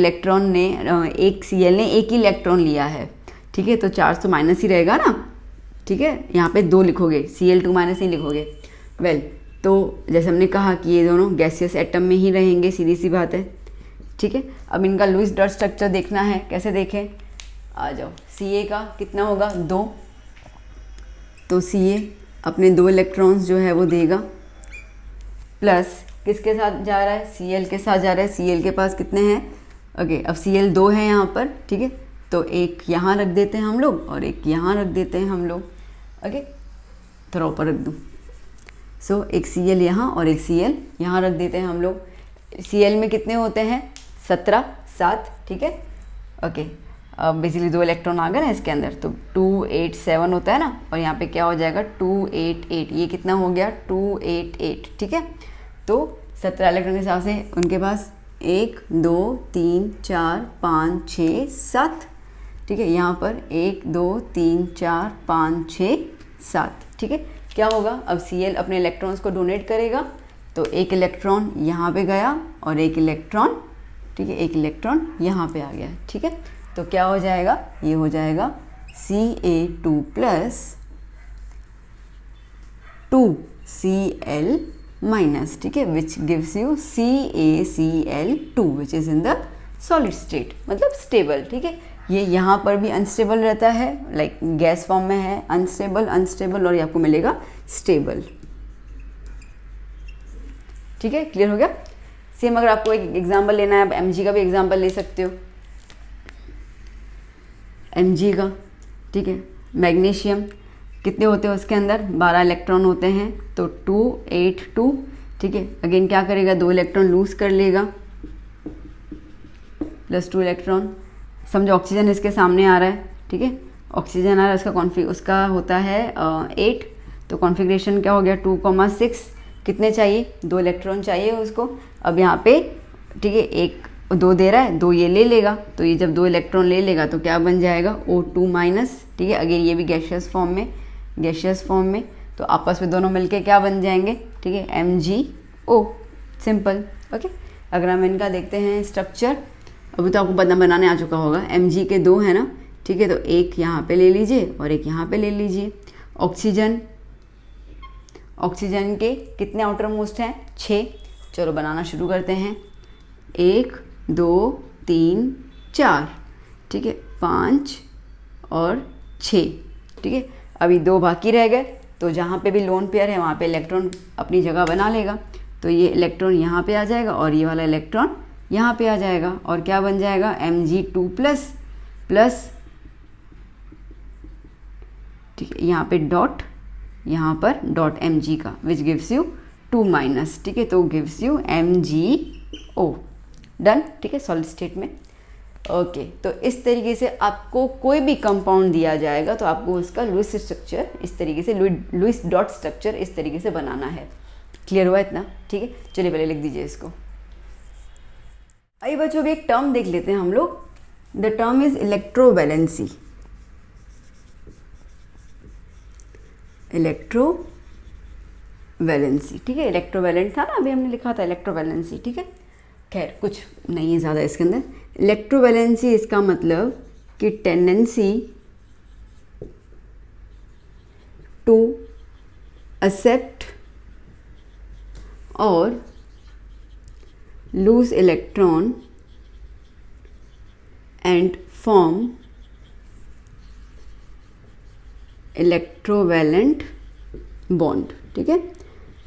Cl ने एक ही इलेक्ट्रॉन लिया है, ठीक है, तो चार्ज तो माइनस ही रहेगा ना, ठीक है। यहाँ पे 2 लिखोगे, Cl2- नहीं लिखोगे। वेल, तो जैसे हमने कहा कि ये दोनों गैसियस एटम में ही रहेंगे, सीधी सी बात है, ठीक है। अब इनका लुईस डॉट स्ट्रक्चर देखना है, कैसे देखें, आ जाओ। Ca का कितना होगा 2, तो Ca अपने 2 इलेक्ट्रॉन्स जो है वो देगा, प्लस किसके साथ जा रहा है, Cl के साथ जा रहा है। Cl के पास कितने हैं, ओके, अब Cl 2 है यहाँ पर, ठीक है, तो एक यहाँ रख देते हैं हम लोग और एक यहाँ रख देते हैं हम लोग, ओके, थोड़ा ऊपर रख दूँ। सो एक Cl यहाँ और एक Cl यहाँ रख देते हैं हम लोग। Cl में कितने होते हैं 17, 7, ठीक है, ओके। अब बेसिकली 2 इलेक्ट्रॉन आ गए ना इसके अंदर, तो 287 होता है ना, और यहाँ पे क्या हो जाएगा 288, ये कितना हो गया 288, ठीक है। तो 17 इलेक्ट्रॉन के हिसाब से उनके पास 1 2 3 4 5 6 7, ठीक है, यहाँ पर 1 2 3 4 5 6 7, ठीक है। क्या होगा, अब Cl अपने इलेक्ट्रॉन्स को डोनेट करेगा, तो एक इलेक्ट्रॉन यहाँ पे गया और एक इलेक्ट्रॉन, ठीक है, एक इलेक्ट्रॉन यहाँ पे आ गया, ठीक है। तो क्या हो जाएगा, ये हो जाएगा Ca2 + 2Cl-, ठीक है, which gives you CaCl2 which is in the solid state, मतलब स्टेबल, ठीक है। ये यहाँ पर भी अनस्टेबल रहता है, लाइक गैस फॉर्म में है, अनस्टेबल, और ये आपको मिलेगा स्टेबल, ठीक है, क्लियर हो गया। सेम अगर आपको एक एग्जाम्पल लेना है, आप Mg का भी एग्जाम्पल ले सकते हो, Mg का, ठीक है। मैग्नीशियम कितने होते हैं उसके अंदर, 12 इलेक्ट्रॉन होते हैं, तो 282, ठीक है। अगेन क्या करेगा, 2 इलेक्ट्रॉन लूज कर लेगा, +2 इलेक्ट्रॉन। समझो ऑक्सीजन इसके सामने आ रहा है, ठीक है, ऑक्सीजन आ रहा है, उसका होता है 8, तो कॉन्फ़िगरेशन क्या हो गया 2,6। कितने चाहिए, 2 इलेक्ट्रॉन चाहिए उसको। अब यहाँ पे ठीक है 1 2 दे रहा है, 2 ये ले लेगा, तो ये जब 2 इलेक्ट्रॉन ले लेगा तो क्या बन जाएगा O2-, ठीक है। अगेन ये भी गैशियस फॉर्म में, तो आपस में दोनों मिलके क्या बन जाएंगे, ठीक है, MgO, सिंपल। ओके, अगर हम इनका देखते हैं स्ट्रक्चर, अभी तो आपको बनाने आ चुका होगा। Mg के 2 है ना, ठीक है, तो एक यहाँ पे ले लीजिए और एक यहाँ पे ले लीजिए। ऑक्सीजन के कितने आउटर मोस्ट हैं, 6। चलो बनाना शुरू करते हैं। 1 2 3 4, ठीक है, 5 और 6, ठीक है। अभी 2 बाकी रह गए, तो जहाँ पे भी लोन पेयर है वहाँ पे इलेक्ट्रॉन अपनी जगह बना लेगा। तो ये इलेक्ट्रॉन यहाँ पे आ जाएगा और ये वाला इलेक्ट्रॉन यहाँ पे आ जाएगा, और क्या बन जाएगा Mg2+, ठीक है, यहाँ पे डॉट, यहाँ पर डॉट Mg का, विच गिव्स यू 2-, ठीक है, तो गिव्स यू MgO। डन, ठीक है, सॉलिड स्टेट में। ओके, तो इस तरीके से आपको कोई भी कंपाउंड दिया जाएगा तो आपको उसका लुईस स्ट्रक्चर इस तरीके से, लुईस डॉट स्ट्रक्चर इस तरीके से बनाना है। क्लियर हुआ इतना, ठीक है। चलिए पहले लिख दीजिए इसको। आइए बच्चों, अभी एक टर्म देख लेते हैं हम लोग। The term is electrovalency. Electrovalency, ठीक है, इलेक्ट्रोवैलेंट था ना, अभी हमने लिखा था इलेक्ट्रोवैलेंसी, ठीक है। खैर कुछ नहीं है ज़्यादा इसके अंदर। इलेक्ट्रोवैलेंसी इसका मतलब कि टेंडेंसी टू एक्सेप्ट और loose electron and form electrovalent bond, ठीक है।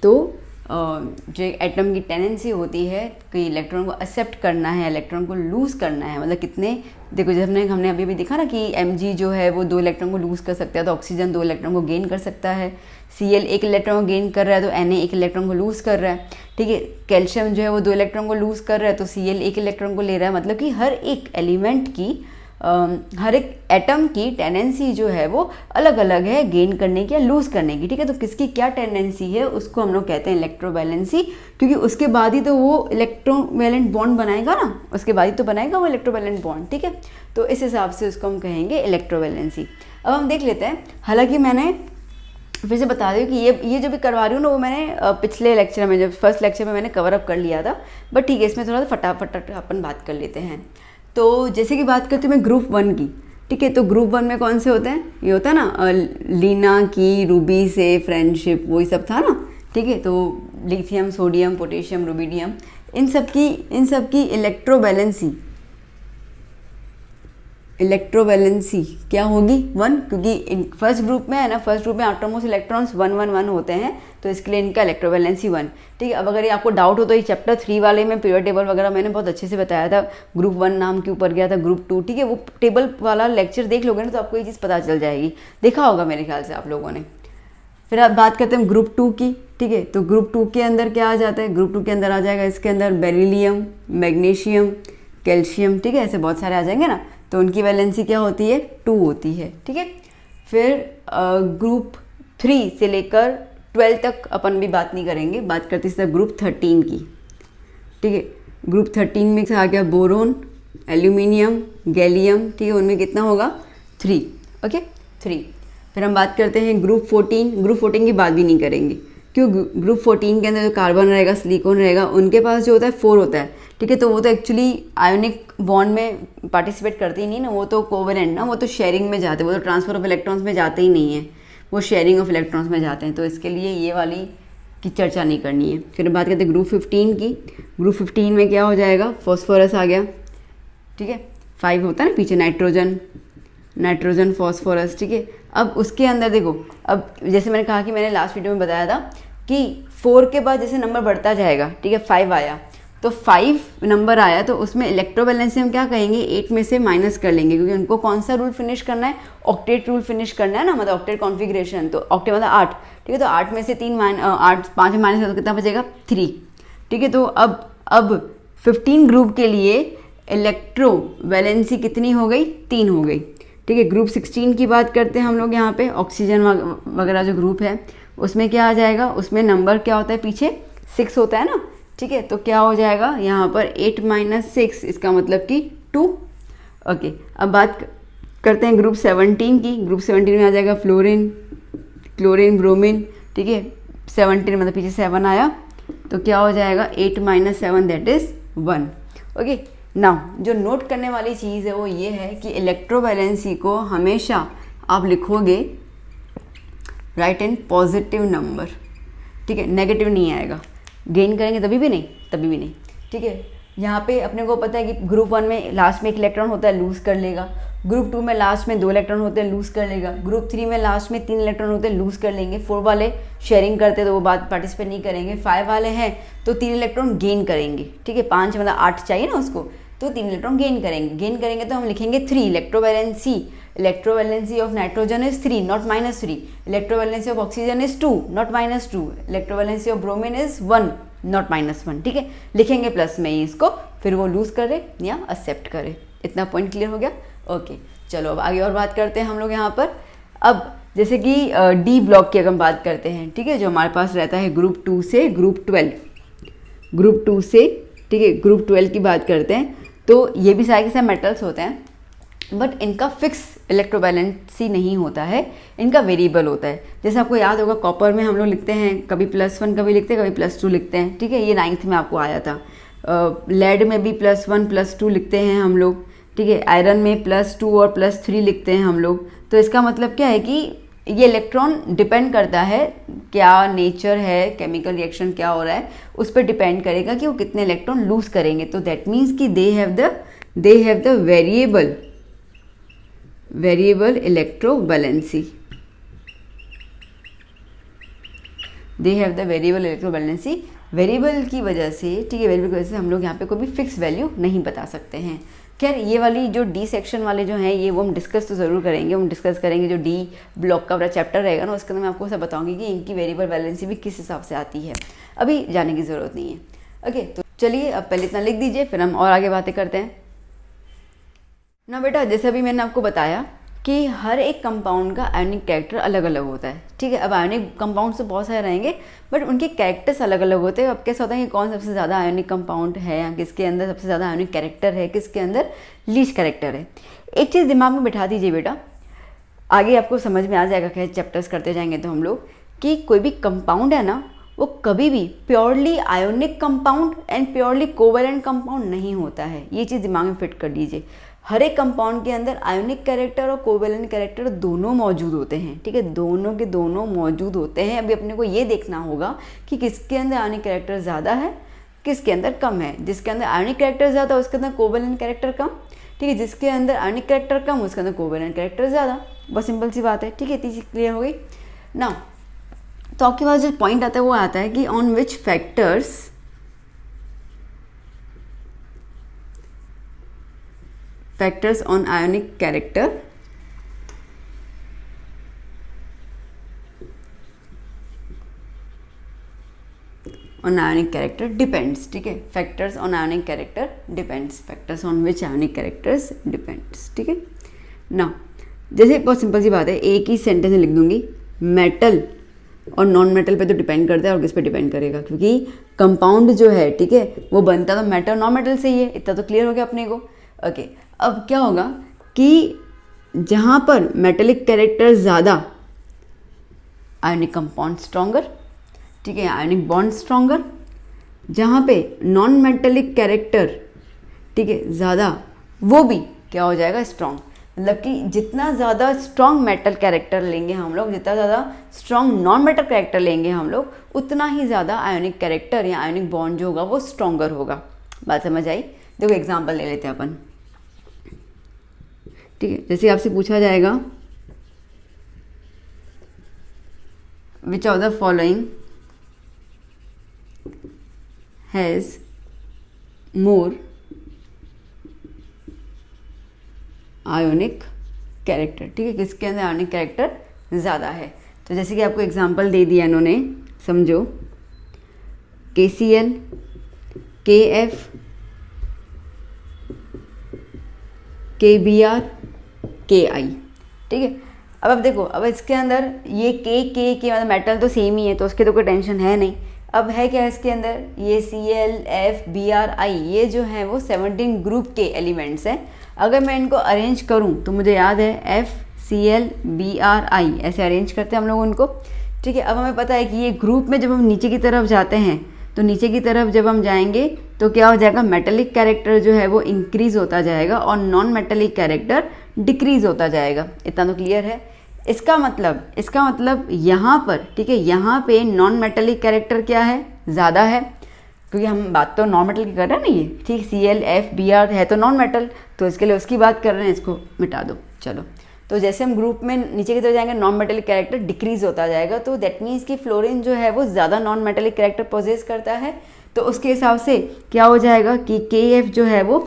तो जो एटम की टेंडेंसी होती है कि इलेक्ट्रॉन को एक्सेप्ट करना है, इलेक्ट्रॉन को लूज करना है, मतलब कितने, देखो जब हमने अभी देखा ना कि Mg जो है वो 2 इलेक्ट्रॉन को लूज कर सकता है, तो ऑक्सीजन 2 इलेक्ट्रॉन को गेन कर सकता है। Cl 1 इलेक्ट्रॉन को गेन कर रहा है, तो Na 1 इलेक्ट्रॉन को लूज कर रहा है, ठीक है। कैल्शियम जो है वो 2 इलेक्ट्रॉन को लूज कर रहा है, तो Cl 1 इलेक्ट्रॉन को ले रहा है। मतलब कि हर एक एलिमेंट की हर एक एटम की टेंडेंसी जो है वो अलग अलग है गेन करने की या लूज करने की, ठीक है। तो किसकी क्या टेंडेंसी है उसको हम लोग कहते हैं इलेक्ट्रोवैलेंसी, क्योंकि उसके बाद ही तो वो इलेक्ट्रोवैलेंट बॉन्ड बनाएगा ना, उसके बाद ही तो बनाएगा वो इलेक्ट्रोवैलेंट बॉन्ड, ठीक है। तो इस हिसाब से उसको हम कहेंगे इलेक्ट्रोवैलेंसी। अब हम देख लेते हैं, हालांकि मैंने फिर से बता दूँ कि ये जो भी करवा रही हूँ ना वो मैंने पिछले लेक्चर में, जब फर्स्ट लेक्चर में मैंने कवर अप कर लिया था, बट ठीक है इसमें थोड़ा सा फटाफट अपन बात कर लेते हैं। तो जैसे कि बात करती हूँ मैं ग्रुप 1 की, ठीक है। तो ग्रुप 1 में कौन से होते हैं, ये होता है ना लीना की, रूबी से फ्रेंडशिप, वही सब था ना, ठीक है। तो लिथियम, सोडियम, पोटेशियम, रुबिडियम, इन सब की इलेक्ट्रोवैलेंसी क्या होगी 1, क्योंकि फर्स्ट ग्रुप में है ना, फर्स्ट ग्रुप में आटोमोस्ट इलेक्ट्रॉन्स 1 होते हैं, तो इसके लिए इनका इलेक्ट्रोवैलेंसी 1, ठीक है। अब अगर ये आपको डाउट हो तो ये चैप्टर 3 वाले में पीरियड टेबल वगैरह मैंने बहुत अच्छे से बताया था, ग्रुप 1 नाम के ऊपर गया था, ग्रुप 2, ठीक है। वो टेबल वाला लेक्चर देख लोगे ना तो आपको ये चीज़ पता चल जाएगी, देखा होगा मेरे ख्याल से आप लोगों ने। फिर आप बात करते हैं ग्रुप 2 की, ठीक है। तो ग्रुप 2 के अंदर क्या आ जाता है, ग्रुप 2 के अंदर आ जाएगा इसके अंदर बेरिलियम, मैग्नीशियम, कैल्शियम, ठीक है, ऐसे बहुत सारे आ जाएंगे ना, तो उनकी वैलेंसी क्या होती है 2 होती है, ठीक है। फिर ग्रुप 3 से लेकर 12 तक अपन भी बात नहीं करेंगे, बात करते हैं ग्रुप 13 की, ठीक है। ग्रुप 13 में आ गया बोरोन, एल्यूमिनियम, गैलियम, ठीक है, उनमें कितना होगा 3, ओके 3। फिर हम बात करते हैं ग्रुप 14, ग्रुप 14 की बात भी नहीं करेंगे, क्यों, ग्रुप 14 के अंदर जो कार्बन रहेगा, सिलिकॉन रहेगा, उनके पास जो होता है 4 होता है, ठीक है। तो वो तो एक्चुअली आयोनिक बॉन्ड में पार्टिसिपेट करते ही नहीं ना, वो तो कोवेलेंट ना, वो तो शेयरिंग में जाते हैं, वो तो ट्रांसफर ऑफ इलेक्ट्रॉन्स में जाते ही नहीं है, वो शेयरिंग ऑफ इलेक्ट्रॉन्स में जाते हैं, तो इसके लिए ये वाली की चर्चा नहीं करनी है। फिर बात करते हैं ग्रुप 15 की। ग्रुप 15 में क्या हो जाएगा, फॉस्फोरस आ गया, ठीक है, 5 होता है ना पीछे, नाइट्रोजन फॉस्फोरस, ठीक है। अब उसके अंदर देखो, अब जैसे मैंने कहा कि मैंने लास्ट वीडियो में बताया था कि 4 के बाद जैसे नंबर बढ़ता जाएगा, ठीक है, 5 आया, तो 5 नंबर आया तो उसमें इलेक्ट्रोवैलेंसी हम क्या कहेंगे, 8 में से माइनस कर लेंगे, क्योंकि उनको कौन सा रूल फिनिश करना है, ऑक्टेट रूल फिनिश करना है ना, मतलब ऑक्टेट कॉन्फ़िगरेशन, तो ऑक्टेट मतलब 8, ठीक है। तो 8 में से 5 में माइनस तो कितना बचेगा 3, ठीक है। तो अब 15 ग्रुप के लिए इलेक्ट्रो वैलेंसी कितनी हो गई, 3 हो गई। ठीक है, ग्रुप 16 की बात करते हैं हम लोग यहाँ पे, ऑक्सीजन वगैरह जो ग्रुप है उसमें क्या आ जाएगा, उसमें नंबर क्या होता है पीछे 6 होता है ना। ठीक है, तो क्या हो जाएगा यहाँ पर 8 - 6, इसका मतलब कि 2। ओके, अब बात करते हैं ग्रुप 17 की। ग्रुप 17 में आ जाएगा फ्लोरीन, क्लोरीन, ब्रोमीन। ठीक है, 17 मतलब पीछे 7 आया, तो क्या हो जाएगा 8 - 7 दैट इज़ 1। ओके, नाउ जो नोट करने वाली चीज़ है वो ये है कि इलेक्ट्रोवैलेंसी को हमेशा आप लिखोगे राइट इन पॉजिटिव नंबर। ठीक है, नेगेटिव नहीं आएगा। गेन करेंगे तभी भी नहीं, तभी भी नहीं। ठीक है, यहाँ पे अपने को पता है कि ग्रुप 1 में लास्ट में 1 इलेक्ट्रॉन होता है, लूज़ कर लेगा। ग्रुप 2 में लास्ट में 2 इलेक्ट्रॉन होते हैं, लूज़ कर लेगा। ग्रुप 3 में लास्ट में 3 इलेक्ट्रॉन होते हैं, लूज़ कर लेंगे। 4 वाले शेयरिंग करते तो वो बात पार्टिसिपेट नहीं करेंगे। 5 वाले हैं तो 3 इलेक्ट्रॉन गेन करेंगे। ठीक है, 5 मतलब 8 चाहिए ना उसको, तो 3 इलेक्ट्रॉन गेन करेंगे। गेन करेंगे तो हम लिखेंगे 3 electrovalency. Electrovalency of nitrogen is 3 not -3। Electrovalency of oxygen is 2 not -2। Electrovalency of bromine is 1 not -1। ठीक है, लिखेंगे प्लस में ही इसको, फिर वो लूज करे या एक्सेप्ट करे। इतना पॉइंट क्लियर हो गया। ओके, चलो अब आगे और बात करते हैं हम लोग यहाँ पर। अब जैसे कि डी ब्लॉक की अगर हम बात करते हैं, ठीक है, जो हमारे पास रहता है ग्रुप 2 से ग्रुप 12, ग्रुप 2 से ठीक है ग्रुप 12 की बात करते हैं, तो ये भी सारे के सारे मेटल्स होते हैं, बट इनका फिक्स इलेक्ट्रोवैलेंसी नहीं होता है, इनका वेरिएबल होता है। जैसे आपको याद होगा कॉपर में हम लोग लिखते हैं कभी +1 कभी लिखते हैं, कभी +2 लिखते हैं। ठीक है, ये 9th में आपको आया था। लेड में भी +1 +2 लिखते हैं हम लोग। ठीक है, आयरन में +2 और +3 लिखते हैं हम लोग। तो इसका मतलब क्या है कि ये इलेक्ट्रॉन डिपेंड करता है क्या नेचर है, केमिकल रिएक्शन क्या हो रहा है, उस पर डिपेंड करेगा कि वो कितने इलेक्ट्रॉन लूज करेंगे। तो दैट मीन्स कि they have the variable electrovalency. They have the variable electrovalency. Variable की वजह से, ठीक है, वेरिएबल की वजह से हम लोग यहाँ पे कोई भी फिक्स वैल्यू नहीं बता सकते हैं। खैर, ये वाली जो डी सेक्शन वाले जो हैं ये वो हम डिस्कस तो ज़रूर करेंगे। हम डिस्कस करेंगे जो डी ब्लॉक का पूरा चैप्टर रहेगा ना, उसके अंदर मैं आपको सब बताऊंगी कि इनकी वेरिएबल वैलेंसी भी किस हिसाब से आती है। अभी जाने की ज़रूरत नहीं है। ओके, तो चलिए अब पहले इतना लिख दीजिए, फिर हम और आगे बातें करते हैं ना। बेटा, जैसे अभी मैंने आपको बताया कि हर एक कंपाउंड का आयनिक कैरेक्टर अलग अलग होता है। ठीक है, अब आयनिक कंपाउंड तो बहुत सारे रहेंगे, बट उनके कैरेक्टर्स अलग अलग होते हैं। अब कैसा होता है कि कौन सबसे ज़्यादा आयनिक कंपाउंड है, या किसके अंदर सबसे ज़्यादा आयनिक कैरेक्टर है, किसके अंदर लीस्ट कैरेक्टर है। एक चीज़ दिमाग में बिठा दीजिए बेटा, आगे आपको समझ में आ जाएगा, खैर चैप्टर्स करते जाएंगे तो हम लोग, कि कोई भी कंपाउंड है ना, वो कभी भी purely ionic compound and purely covalent compound नहीं होता है। ये चीज़ दिमाग में फिट कर लीजिए। हर एक कंपाउंड के अंदर आयोनिक कैरेक्टर और कोवैलेंट कैरेक्टर दोनों मौजूद होते हैं। ठीक है, दोनों के दोनों मौजूद होते हैं। अभी अपने को ये देखना होगा कि किसके अंदर आयोनिक कैरेक्टर ज़्यादा है, किसके अंदर कम है। जिसके अंदर आयोनिक कैरेक्टर ज़्यादा उसके अंदर कोवैलेंट कैरेक्टर कम। ठीक है, जिसके अंदर आयोनिक कैरेक्टर कम उसके अंदर कोवैलेंट कैरेक्टर ज़्यादा। बहुत सिंपल सी बात है। ठीक है, चीज़ क्लियर हो गई ना। तो आपके पास जो पॉइंट आता है वो आता है कि on which factors on ionic character depends। ठीक है, factors on ionic character depends, factors on which ionic characters depends. ठीक है ना। जैसे बहुत सिंपल सी बात है, एक ही सेंटेंस में लिख दूंगी, मेटल और नॉन मेटल पे तो डिपेंड करता है, और किस पे डिपेंड करेगा, क्योंकि कंपाउंड जो है, ठीक है, वो बनता तो मेटल नॉन मेटल से ही है। इतना तो क्लियर हो गया अपने को। ओके, अब क्या होगा कि जहाँ पर मेटेलिक कैरेक्टर ज़्यादा, आयोनिक कंपाउंड स्ट्रॉन्गर। ठीक है, आयोनिक बॉन्ड स्ट्रॉन्गर। जहाँ पे नॉन मेटेलिक कैरेक्टर, ठीक है, ज़्यादा, वो भी क्या हो जाएगा, स्ट्रॉन्ग। मतलब कि जितना ज़्यादा स्ट्रॉन्ग मेटल कैरेक्टर लेंगे हम लोग, जितना ज़्यादा स्ट्रॉन्ग नॉन मेटल कैरेक्टर लेंगे हम लोग, उतना ही ज़्यादा आयोनिक कैरेक्टर या आयोनिक बॉन्ड जो होगा वो स्ट्रॉन्गर होगा। बात समझ आई। देखो एग्जाम्पल ले लेते हैं अपन। ठीक है, जैसे आपसे पूछा जाएगा which of the following has more ionic character. ठीक है, किसके अंदर आयोनिक कैरेक्टर ज़्यादा है। तो जैसे कि आपको एग्जांपल दे दिया इन्होंने, समझो KCl, KF, KBr KI, ठीक है। अब देखो, अब इसके अंदर ये के मतलब मेटल तो सेम ही है, तो उसकी तो कोई टेंशन है नहीं। अब है क्या इसके अंदर, ये ClFBrI, ये जो है वो 17 ग्रुप के एलिमेंट्स हैं। अगर मैं इनको अरेंज करूं तो मुझे याद है FClBrI ऐसे अरेंज करते हैं हम लोग उनको, ठीक है। अब हमें पता है कि ये ग्रुप में जब हम नीचे की तरफ जाते हैं, तो नीचे की तरफ जब हम जाएंगे तो क्या हो जाएगा, मेटेलिक कैरेक्टर जो है वो इंक्रीज होता जाएगा और नॉन मेटेलिक कैरेक्टर डिक्रीज होता जाएगा। इतना तो क्लियर है। इसका मतलब यहाँ पर, ठीक है, यहाँ पे नॉन मेटेलिक कैरेक्टर क्या है, ज़्यादा है, क्योंकि हम बात तो नॉन मेटल की कर रहे हैं ना ये, ठीक। ClFBr है तो नॉन मेटल, तो इसके लिए उसकी बात कर रहे हैं, इसको मिटा दो। चलो, तो जैसे हम ग्रुप में नीचे की तरफ जाएंगे नॉन मेटेलिक कैरेक्टर डिक्रीज होता जाएगा, तो दैट मीन्स कि फ्लोरीन जो है वो ज़्यादा नॉन मेटेलिक कैरेक्टर पोजेस करता है। तो उसके हिसाब से क्या हो जाएगा कि Kf जो है वो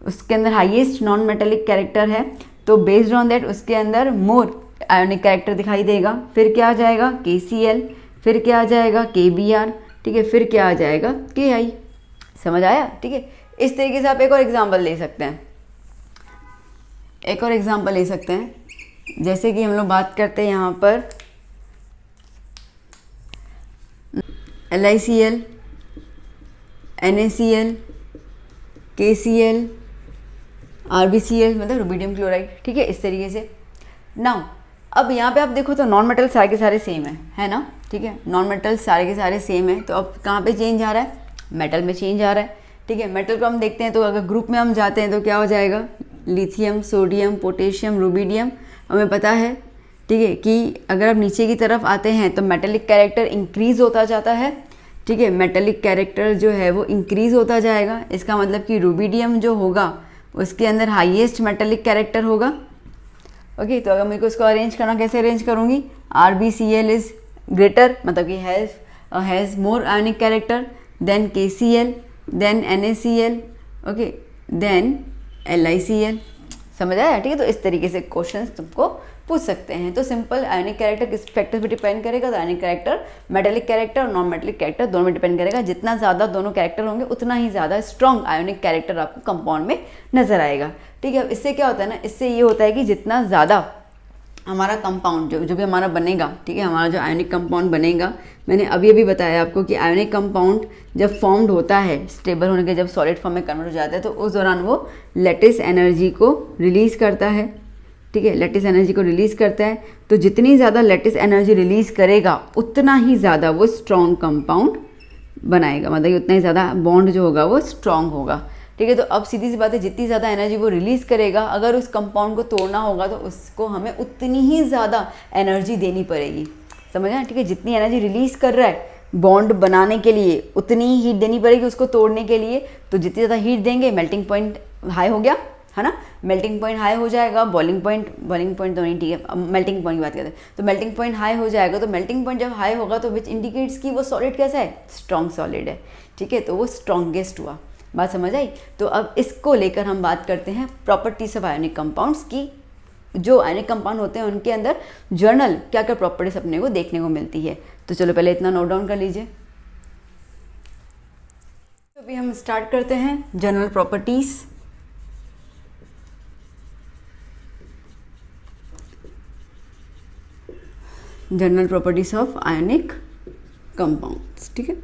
उसके अंदर हाईएस्ट नॉन मेटेलिक कैरेक्टर है, तो बेस्ड ऑन दैट उसके अंदर मोर आयोनिक कैरेक्टर दिखाई देगा। फिर क्या आ जाएगा, KCl, फिर क्या आ जाएगा, KBr, ठीक है, फिर क्या आ जाएगा, Ki। समझ आया, ठीक है। इस तरीके से आप एक और एग्जांपल ले सकते हैं, जैसे कि हम लोग बात करते हैं यहाँ पर LiCl, NaCl, KCl, RbCl मतलब रुबिडियम क्लोराइड, ठीक है, इस तरीके से। नाउ अब यहाँ पे आप देखो तो नॉन मेटल सारे के सारे सेम है ना, ठीक है, नॉन मेटल सारे के सारे सेम है। तो अब कहाँ पे चेंज आ रहा है, मेटल में चेंज आ रहा है, ठीक है। मेटल को हम देखते हैं तो अगर ग्रुप में हम जाते हैं तो क्या हो जाएगा, लिथियम, सोडियम, पोटेशियम, रुबिडियम, हमें पता है, ठीक है, कि अगर आप नीचे की तरफ आते हैं तो मेटेलिक कैरेक्टर इंक्रीज होता जाता है, ठीक है, मेटेलिक कैरेक्टर जो है वो इंक्रीज होता जाएगा। इसका मतलब कि रुबिडियम जो होगा उसके अंदर हाईएस्ट मेटेलिक कैरेक्टर होगा, ओके। तो अगर मेरे को इसको अरेंज करना, कैसे अरेंज करूँगी, RbCl इज ग्रेटर, मतलब कि has more ionic character than KCl, then NaCl, okay, then LiCl। समझ आया, ठीक है। तो इस तरीके से क्वेश्चंस तुमको पूछ सकते हैं। तो सिंपल आयोनिक कैरेक्टर किस फैक्टर पे डिपेंड करेगा, तो आयोनिक कैरेक्टर मेटेलिक कैरेक्टर और नॉन मेटेलिक कैरेक्टर दोनों में डिपेंड करेगा। जितना ज़्यादा दोनों कैरेक्टर होंगे उतना ही ज़्यादा स्ट्रॉन्ग आयोनिक कैरेक्टर आपको कंपाउंड में नजर आएगा, ठीक है। इससे क्या होता है ना, इससे ये होता है कि जितना ज़्यादा हमारा कंपाउंड जो भी हमारा बनेगा, ठीक है, हमारा जो आयोनिक कंपाउंड बनेगा, मैंने अभी बताया आपको कि आयोनिक कंपाउंड जब फॉर्म्ड होता है, स्टेबल होने के जब सॉलिड फॉर्म में कन्वर्ट हो जाता है, तो उस दौरान वो लैटिस एनर्जी को रिलीज़ करता है, ठीक है, लैटिस एनर्जी को रिलीज़ करता है। तो जितनी ज़्यादा लैटिस एनर्जी रिलीज़ करेगा उतना ही ज़्यादा वो स्ट्रॉन्ग कंपाउंड बनाएगा, मतलब उतना ही ज़्यादा बॉन्ड जो होगा वो स्ट्रॉन्ग होगा, ठीक है। तो अब सीधी सी बात है, जितनी ज़्यादा एनर्जी वो रिलीज़ करेगा, अगर उस कंपाउंड को तोड़ना होगा तो उसको हमें उतनी ही ज़्यादा एनर्जी देनी पड़ेगी, समझ ना, ठीक है। जितनी एनर्जी रिलीज़ कर रहा है बॉन्ड बनाने के लिए उतनी ही हीट देनी पड़ेगी उसको तोड़ने के लिए। तो जितनी ज़्यादा हीट देंगे मेल्टिंग पॉइंट हाई हो गया, है ना, मेल्टिंग पॉइंट हाई हो जाएगा, बॉइलिंग पॉइंट तो नहीं, ठीक है, अब मेल्टिंग पॉइंट की बात करते हैं। तो मेल्टिंग पॉइंट हाई हो जाएगा, तो मेल्टिंग पॉइंट जब हाई होगा तो विच इंडिकेट्स कि वो सॉलिड कैसा है, स्ट्रॉन्ग सॉलिड है, ठीक है। तो वो स्ट्रॉन्गेस्ट हुआ, बात समझ आई। तो अब इसको लेकर हम बात करते हैं प्रॉपर्टीज ऑफ आयोनिक कंपाउंड्स की। जो आयोनिक कंपाउंड होते हैं उनके अंदर जर्नल क्या क्या प्रॉपर्टीज अपने को देखने को मिलती है। तो चलो पहले इतना नोट डाउन कर लीजिए। तो अभी हम स्टार्ट करते हैं journal properties. General properties of ionic compounds, ठीक है।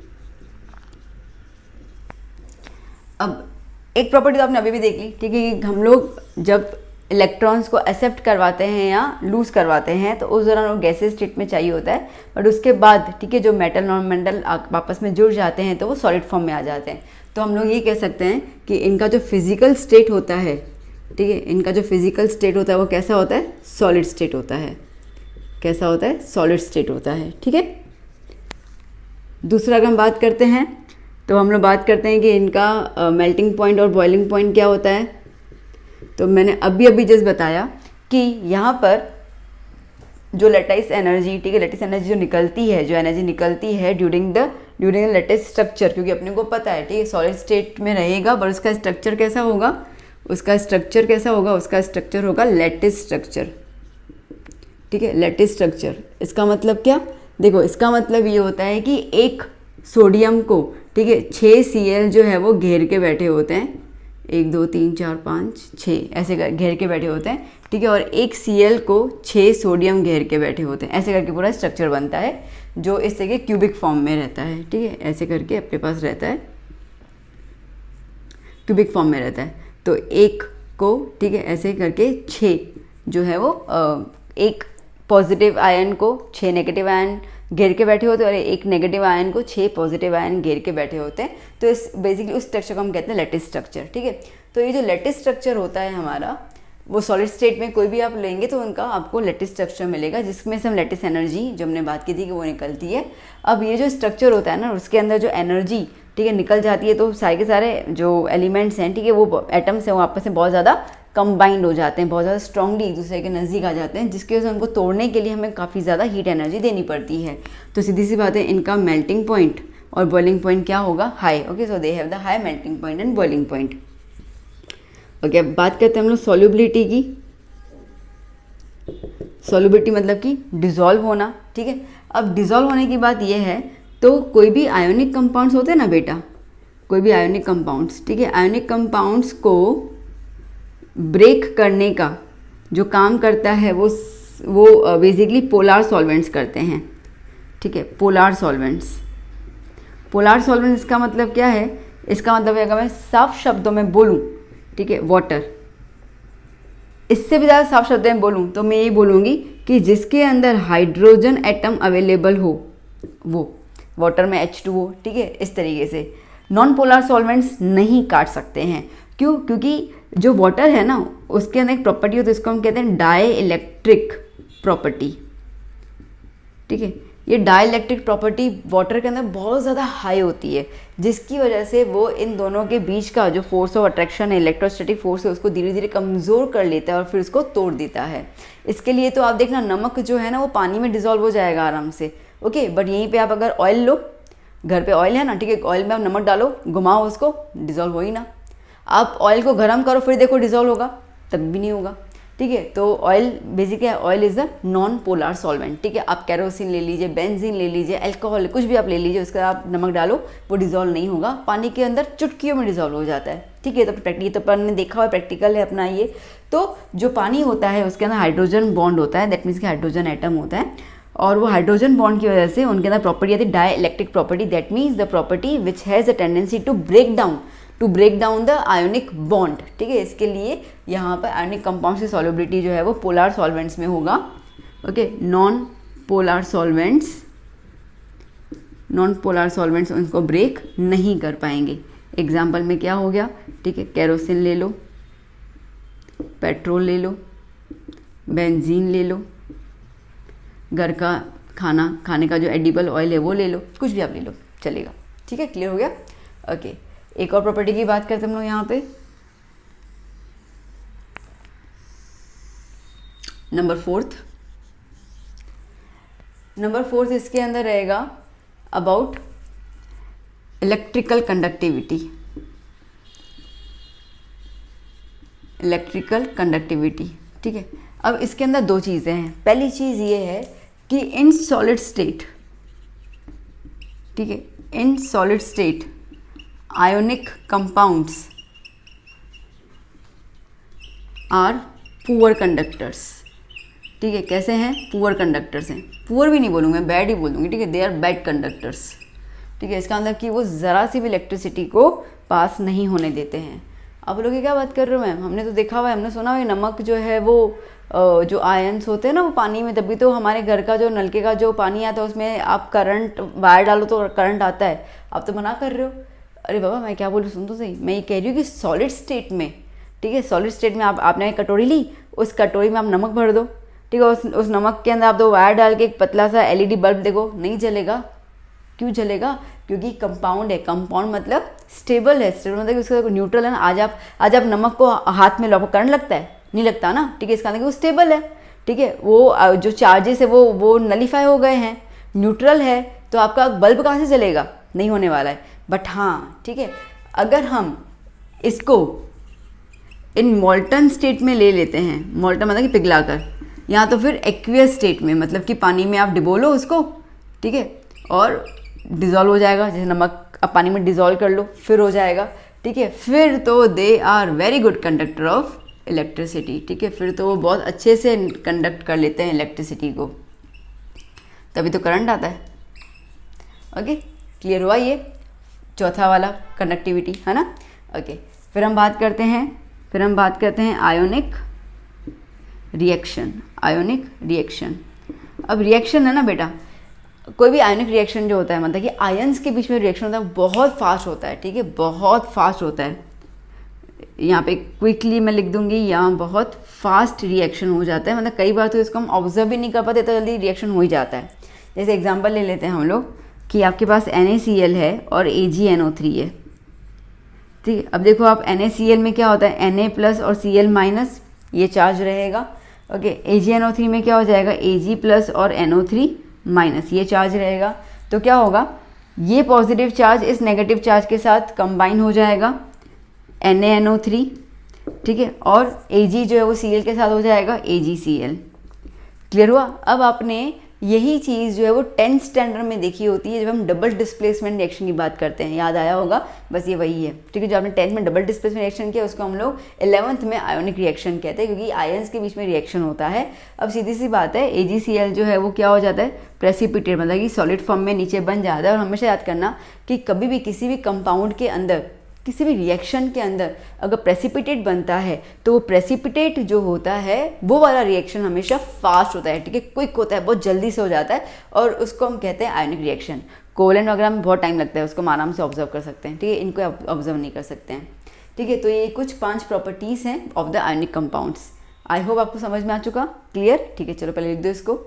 अब एक प्रॉपर्टी तो आपने अभी भी देख ली, ठीक है, कि हम लोग जब इलेक्ट्रॉन्स को एक्सेप्ट करवाते हैं या लूज करवाते हैं तो उस दौरान वो गैसेज स्टेट में चाहिए होता है, बट उसके बाद, ठीक है, जो मेटल नॉन मेटल आपस में जुड़ जाते हैं तो वो सॉलिड फॉर्म में आ जाते हैं। तो हम लोग ये कह सकते हैं कि इनका जो फिजिकल स्टेट होता है, ठीक है, इनका जो फिजिकल स्टेट होता है वो कैसा होता है, सॉलिड स्टेट होता है। कैसा होता है, सॉलिड स्टेट होता है, ठीक है। दूसरा अगर हम बात करते हैं तो हम लोग बात करते हैं कि इनका मेल्टिंग पॉइंट और बॉइलिंग पॉइंट क्या होता है। तो मैंने अभी जस्ट बताया कि यहाँ पर जो लेटिस एनर्जी, ठीक है, लेटिस एनर्जी जो निकलती है, जो एनर्जी निकलती है ड्यूरिंग द लेटिस स्ट्रक्चर, क्योंकि अपने को पता है, ठीक है, सॉलिड स्टेट में रहेगा, पर उसका स्ट्रक्चर कैसा होगा, उसका स्ट्रक्चर होगा लेटिस स्ट्रक्चर, ठीक है, लेटिस स्ट्रक्चर। इसका मतलब क्या, देखो इसका मतलब ये होता है कि एक सोडियम को, ठीक है, 6 Cl जो है वो घेर के बैठे होते हैं, 1 2 3 4 5 6 ऐसे घेर के बैठे होते हैं, ठीक है। और एक Cl को 6 सोडियम घेर के बैठे होते हैं। ऐसे करके पूरा स्ट्रक्चर बनता है जो इस तरह के क्यूबिक फॉर्म में रहता है, ठीक है। ऐसे करके अपने पास रहता है, क्यूबिक फॉर्म में रहता है। तो एक को, ठीक है, ऐसे करके 6 जो है वो एक पॉजिटिव आयन को 6 नेगेटिव आयन घेर के बैठे होते हैं और एक नेगेटिव आयन को 6 पॉजिटिव आयन घेर के बैठे होते हैं। तो इस बेसिकली उस स्ट्रक्चर को हम कहते हैं लैटिस स्ट्रक्चर, ठीक है। तो ये जो लैटिस स्ट्रक्चर होता है हमारा, वो सॉलिड स्टेट में कोई भी आप लेंगे तो उनका आपको लैटिस स्ट्रक्चर मिलेगा, जिसमें से हम लैटिस एनर्जी जो हमने बात की थी कि वो निकलती है। अब ये जो स्ट्रक्चर होता है ना, उसके अंदर जो एनर्जी, ठीक है, निकल जाती है, तो सारे के सारे जो एलिमेंट्स हैं, ठीक है, वो एटम्स हैं, वो आपस में बहुत ज़्यादा कंबाइंड हो जाते हैं, बहुत ज़्यादा स्ट्रांगली एक दूसरे के नज़दीक आ जाते हैं, जिसकी वजह से उनको तोड़ने के लिए हमें काफ़ी ज़्यादा हीट एनर्जी देनी पड़ती है। तो सीधी सी बात है, इनका मेल्टिंग पॉइंट और बॉइलिंग पॉइंट क्या होगा? High. Okay, so they have the high melting point and boiling point. Okay, अब बात करते हैं हम लोग सॉल्युबिलिटी की। सॉल्युबिलिटी मतलब कि डिज़ोल्व होना, ठीक है। अब डिज़ोल्व होने की बात यह है, तो कोई भी आयोनिक कंपाउंड्स होते हैं ना बेटा, कोई भी आयोनिक कंपाउंड्स, ठीक है, आयोनिक कंपाउंड्स को ब्रेक करने का जो काम करता है वो बेसिकली पोलार सॉल्वेंट्स करते हैं, ठीक है। पोलार सॉल्वेंट्स, पोलार सॉल्वेंट्स इसका मतलब क्या है? इसका मतलब है, अगर मैं साफ शब्दों में बोलूँ, ठीक है, वाटर, इससे भी ज़्यादा साफ शब्दों में बोलूँ तो मैं यही बोलूँगी कि जिसके अंदर हाइड्रोजन एटम अवेलेबल हो वो वाटर में H2O, ठीक है। इस तरीके से नॉन पोलर सॉल्वेंट्स नहीं काट सकते हैं। क्यों? क्योंकि जो वाटर है ना, उसके अंदर एक प्रॉपर्टी होती है, इसको हम कहते हैं डाई इलेक्ट्रिक प्रॉपर्टी, ठीक है। ये डाई इलेक्ट्रिक प्रॉपर्टी वाटर के अंदर बहुत ज़्यादा हाई होती है, जिसकी वजह से वो इन दोनों के बीच का जो फोर्स ऑफ अट्रैक्शन है, इलेक्ट्रोस्टैटिक फोर्स है, उसको धीरे धीरे कमज़ोर कर लेता है और फिर उसको तोड़ देता है। इसके लिए तो आप देखना, नमक जो है ना वो पानी में डिज़ोल्व हो जाएगा आराम से, ओके। बट यहीं पे आप अगर ऑयल लो, घर पे ऑयल है ना, ठीक है, ऑयल में आप नमक डालो, घुमाओ, उसको डिज़ोल्व हो ही ना। आप ऑयल को गर्म करो फिर देखो डिज़ोल्व होगा, तब भी नहीं होगा, ठीक है। तो oil basically, oil is the non polar solvent, ठीक है। आप कैरोसिन ले लीजिए, बेंजीन ले लीजिए, अल्कोहल, कुछ भी आप ले लीजिए, उसका आप नमक डालो, वो डिज़ोल्व नहीं होगा, पानी के अंदर चुटकियों में डिज़ोल्व हो जाता है, ठीक है। तो प्रैक्टिकल तो अपन ने देखा हुआ, प्रैक्टिकल है अपना ये। तो जो पानी होता है उसके अंदर हाइड्रोजन बॉन्ड होता है, दैट मीन्स कि हाइड्रोजन एटम होता है, और वो हाइड्रोजन बॉन्ड की वजह से उनके अंदर प्रॉपर्टी आती है dielectric property, that means the property which has a tendency to break down the ionic bond, ठीक है। इसके लिए यहाँ पर आयोनिक कंपाउंड्स की सॉल्युबिलिटी जो है वो पोलर सॉल्वेंट्स में होगा, ओके। नॉन पोलर सॉल्वेंट्स उनको ब्रेक नहीं कर पाएंगे। एग्जाम्पल में क्या हो गया, ठीक है, कैरोसिन ले लो, पेट्रोल ले लो, बेंजीन ले लो, घर का खाने का जो एडिबल ऑयल है वो ले लो, कुछ भी आप ले लो, चलेगा, ठीक है। क्लियर हो गया? ओके, एक और प्रॉपर्टी की बात करते हैं हम लोग यहाँ पे, नंबर फोर्थ इसके अंदर रहेगा अबाउट इलेक्ट्रिकल कंडक्टिविटी। ठीक है। अब इसके अंदर दो चीज़ें हैं। पहली चीज़ ये है कि इन सॉलिड स्टेट, ठीक है, in solid state ionic compounds are poor conductors, ठीक है। कैसे हैं? पुअर कंडक्टर्स हैं। पुअर भी नहीं बोलूँगी, बैड ही बोल दूँगी, ठीक है। दे आर बैड कंडक्टर्स, ठीक है। इसका मतलब कि वो ज़रा सी भी इलेक्ट्रिसिटी को पास नहीं होने देते हैं। आप लोग क्या बात कर रहे हो मैम? हमने तो देखा हुआ है, हमने सुना हुआ है, नमक जो है वो जो आयंस होते हैं ना वो पानी में, तभी तो हमारे घर का जो नलके का जो पानी आता है उसमें आप करंट वायर डालो तो करंट आता है। आप तो मना कर रहे हो। अरे बाबा मैं क्या बोलूँ, सुन तो सही। मैं ये कह रही हूँ कि सॉलिड स्टेट में, ठीक है, सॉलिड स्टेट में आपने एक कटोरी ली, उस कटोरी में आप नमक भर दो, ठीक है। उस नमक के अंदर आप दो वायर डाल के एक पतला सा LED बल्ब देखो, नहीं जलेगा। क्यों जलेगा? क्योंकि कंपाउंड है। कंपाउंड मतलब स्टेबल है। स्टेबल मतलब कि उसका न्यूट्रल है ना। आज आप नमक को हाथ में लो, आपको करंट लगता है? नहीं लगता ना, ठीक है। इसका मतलब कि वो स्टेबल है, ठीक है। वो जो चार्जेस है वो नलीफाई हो गए हैं, न्यूट्रल है, तो आपका बल्ब कहाँ से जलेगा? नहीं होने वाला है। बट हाँ, ठीक है, अगर हम इसको इन मोल्टन स्टेट में ले लेते हैं, मोल्टन मतलब कि पिघलाकर, या तो फिर एक्वियस स्टेट में, मतलब कि पानी में आप डिबोलो उसको, ठीक है, और डिज़ोल्व हो जाएगा। जैसे नमक आप पानी में डिज़ोल्व कर लो फिर हो जाएगा, ठीक है, फिर तो they are very good conductor of electricity, ठीक है, फिर तो वो बहुत अच्छे से कंडक्ट कर लेते हैं इलेक्ट्रिसिटी को, तभी तो करंट आता है। ओके, क्लियर हुआ ये चौथा वाला कंडक्टिविटी, है ना। ओके, फिर हम बात करते हैं आयोनिक रिएक्शन। आयोनिक रिएक्शन, अब रिएक्शन है ना बेटा, कोई भी आयनिक रिएक्शन जो होता है, मतलब कि आयंस के बीच में रिएक्शन होता है, बहुत फास्ट होता है, ठीक है, बहुत फास्ट होता है। यहाँ पे क्विकली मैं लिख दूंगी, यहाँ बहुत फास्ट रिएक्शन हो जाता है, मतलब कई बार तो इसको हम ऑब्जर्व भी नहीं कर पाते, तो जल्दी रिएक्शन हो ही जाता है। जैसे एग्जांपल ले लेते हैं हम लोग कि आपके पास NaCl है और AgNO3 है, ठीक है। अब देखो आप NaCl में क्या होता है, Na प्लस और Cl माइनस, ये चार्ज रहेगा। ओके, AgNO3 में क्या हो जाएगा, Ag प्लस और NO3 माइनस, ये चार्ज रहेगा। तो क्या होगा, ये पॉजिटिव चार्ज इस नेगेटिव चार्ज के साथ कंबाइन हो जाएगा, NaNO3, ठीक है, और Ag जो है वो Cl के साथ हो जाएगा, AgCl। क्लियर हुआ। अब आपने यही चीज़ जो है वो 10th स्टैंडर्ड में देखी होती है, जब हम डबल डिस्प्लेसमेंट रिएक्शन की बात करते हैं, याद आया होगा, बस ये वही है, ठीक है। जो आपने 10th में डबल डिस्प्लेसमेंट रिएक्शन किया, उसको हम लोग 11th में आयोनिक रिएक्शन कहते हैं, क्योंकि आयंस के बीच में रिएक्शन होता है। अब सीधी सी बात है, AgCl जो है वो क्या हो जाता है, प्रेसिपिटेट, मतलब कि सॉलिड फॉर्म में नीचे बन जाता है। और हमेशा याद करना कि कभी भी किसी भी कंपाउंड के अंदर, किसी भी रिएक्शन के अंदर अगर प्रेसिपिटेट बनता है, तो वो प्रेसिपिटेट जो होता है वो वाला रिएक्शन हमेशा फास्ट होता है, ठीक है, क्विक होता है, बहुत जल्दी से हो जाता है, और उसको हम कहते हैं आयोनिक रिएक्शन। कोलन वगैरह में बहुत टाइम लगता है, उसको हम आराम से ऑब्जर्व कर सकते हैं, ठीक है, इनको ऑब्जर्व नहीं कर सकते हैं, ठीक है। तो ये कुछ 5 प्रॉपर्टीज़ हैं of the ionic compounds. I hope आपको समझ में आ चुका, क्लियर, ठीक है। चलो पहले लिख दो इसको,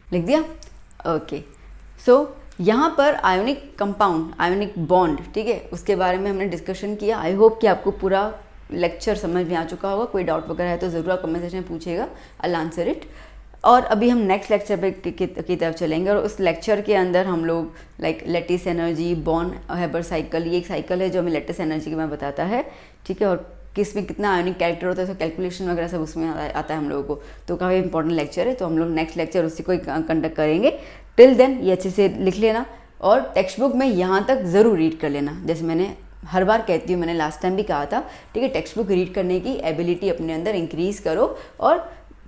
लिख दिया। ओके, सो यहाँ पर आयोनिक कंपाउंड, आयोनिक बॉन्ड, ठीक है, उसके बारे में हमने डिस्कशन किया। आई होप कि आपको पूरा लेक्चर समझ में आ चुका होगा। कोई डाउट वगैरह है तो ज़रूर आप कमेंट सेक्शन में पूछेगा, आई विल आंसर इट। और अभी हम नेक्स्ट लेक्चर पे की तरफ चलेंगे, और उस लेक्चर के अंदर हम लोग like lattice energy, Born Haber cycle, ये एक साइकिल है जो हमें लैटिस एनर्जी के में बताता है, ठीक है, और किसमें कितना आयोनिक कैरेक्टर होता है, उसका कैलकुलेशन वगैरह सब उसमें आता है हम लोगों को। तो काफ़ी इंपॉर्टेंट लेक्चर है, तो हम लोग नेक्स्ट लेक्चर उसी को कंडक्ट करेंगे। टिल देन ये अच्छे से लिख लेना, और टेक्स्ट बुक में यहाँ तक ज़रूर रीड कर लेना, जैसे मैंने हर बार कहती हूँ, मैंने लास्ट टाइम भी कहा था, ठीक है। टेक्स्ट बुक रीड करने की एबिलिटी अपने अंदर इंक्रीज़ करो, और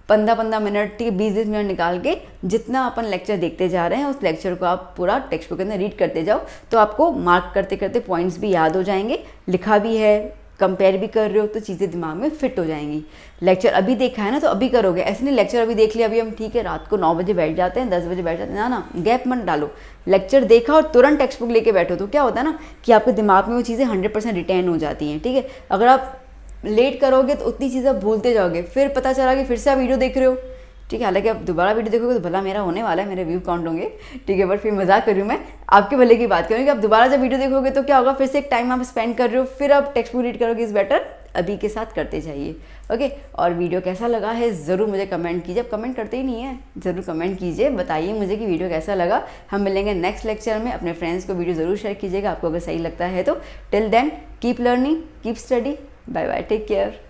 15-15 मिनट, ठीक है, 20-20 मिनट निकाल के जितना अपन लेक्चर देखते जा रहे हैं, उस लेक्चर को आप पूरा टेक्स्ट बुक के अंदर रीड करते जाओ, तो आपको मार्क करते करते पॉइंट्स भी याद हो जाएंगे, लिखा भी है, कंपेयर भी कर रहे हो, तो चीज़ें दिमाग में फिट हो जाएंगी। लेक्चर अभी देखा है ना, तो अभी करोगे, ऐसे नहीं लेक्चर अभी देख लिया, अभी हम ठीक है रात को 9 बजे बैठ जाते हैं, 10 बजे बैठ जाते हैं, ना गैप मत डालो। लेक्चर देखा और तुरंत टेक्स्ट बुक लेके बैठो, तो क्या होता है ना कि आपके दिमाग में वो चीज़ें 100% रिटेन हो जाती हैं, ठीक है। अगर आप लेट करोगे तो उतनी चीज़ें भूलते जाओगे, फिर पता चला कि फिर से आप वीडियो देख रहे हो, ठीक है। हालांकि आप दोबारा वीडियो देखोगे तो भला मेरा होने वाला है, मेरे व्यू काउंट होंगे, ठीक है, बट फिर मजाक कर रही हूँ, मैं आपके भले की बात करूँगी। आप दोबारा जब वीडियो देखोगे तो क्या होगा, फिर से एक टाइम आप स्पेंड कर रहे हो, फिर आप टेक्स्ट बुक रीड करोगे, इज़ बेटर अभी के साथ करते जाइए, ओके। और वीडियो कैसा लगा है ज़रूर मुझे कमेंट कीजिए, आप कमेंट करते ही नहीं है, ज़रूर कमेंट कीजिए, बताइए मुझे कि वीडियो कैसा लगा। हम मिलेंगे नेक्स्ट लेक्चर में, अपने फ्रेंड्स को वीडियो ज़रूर शेयर कीजिएगा आपको अगर सही लगता है तो। Till then keep learning, keep study, bye bye, take care.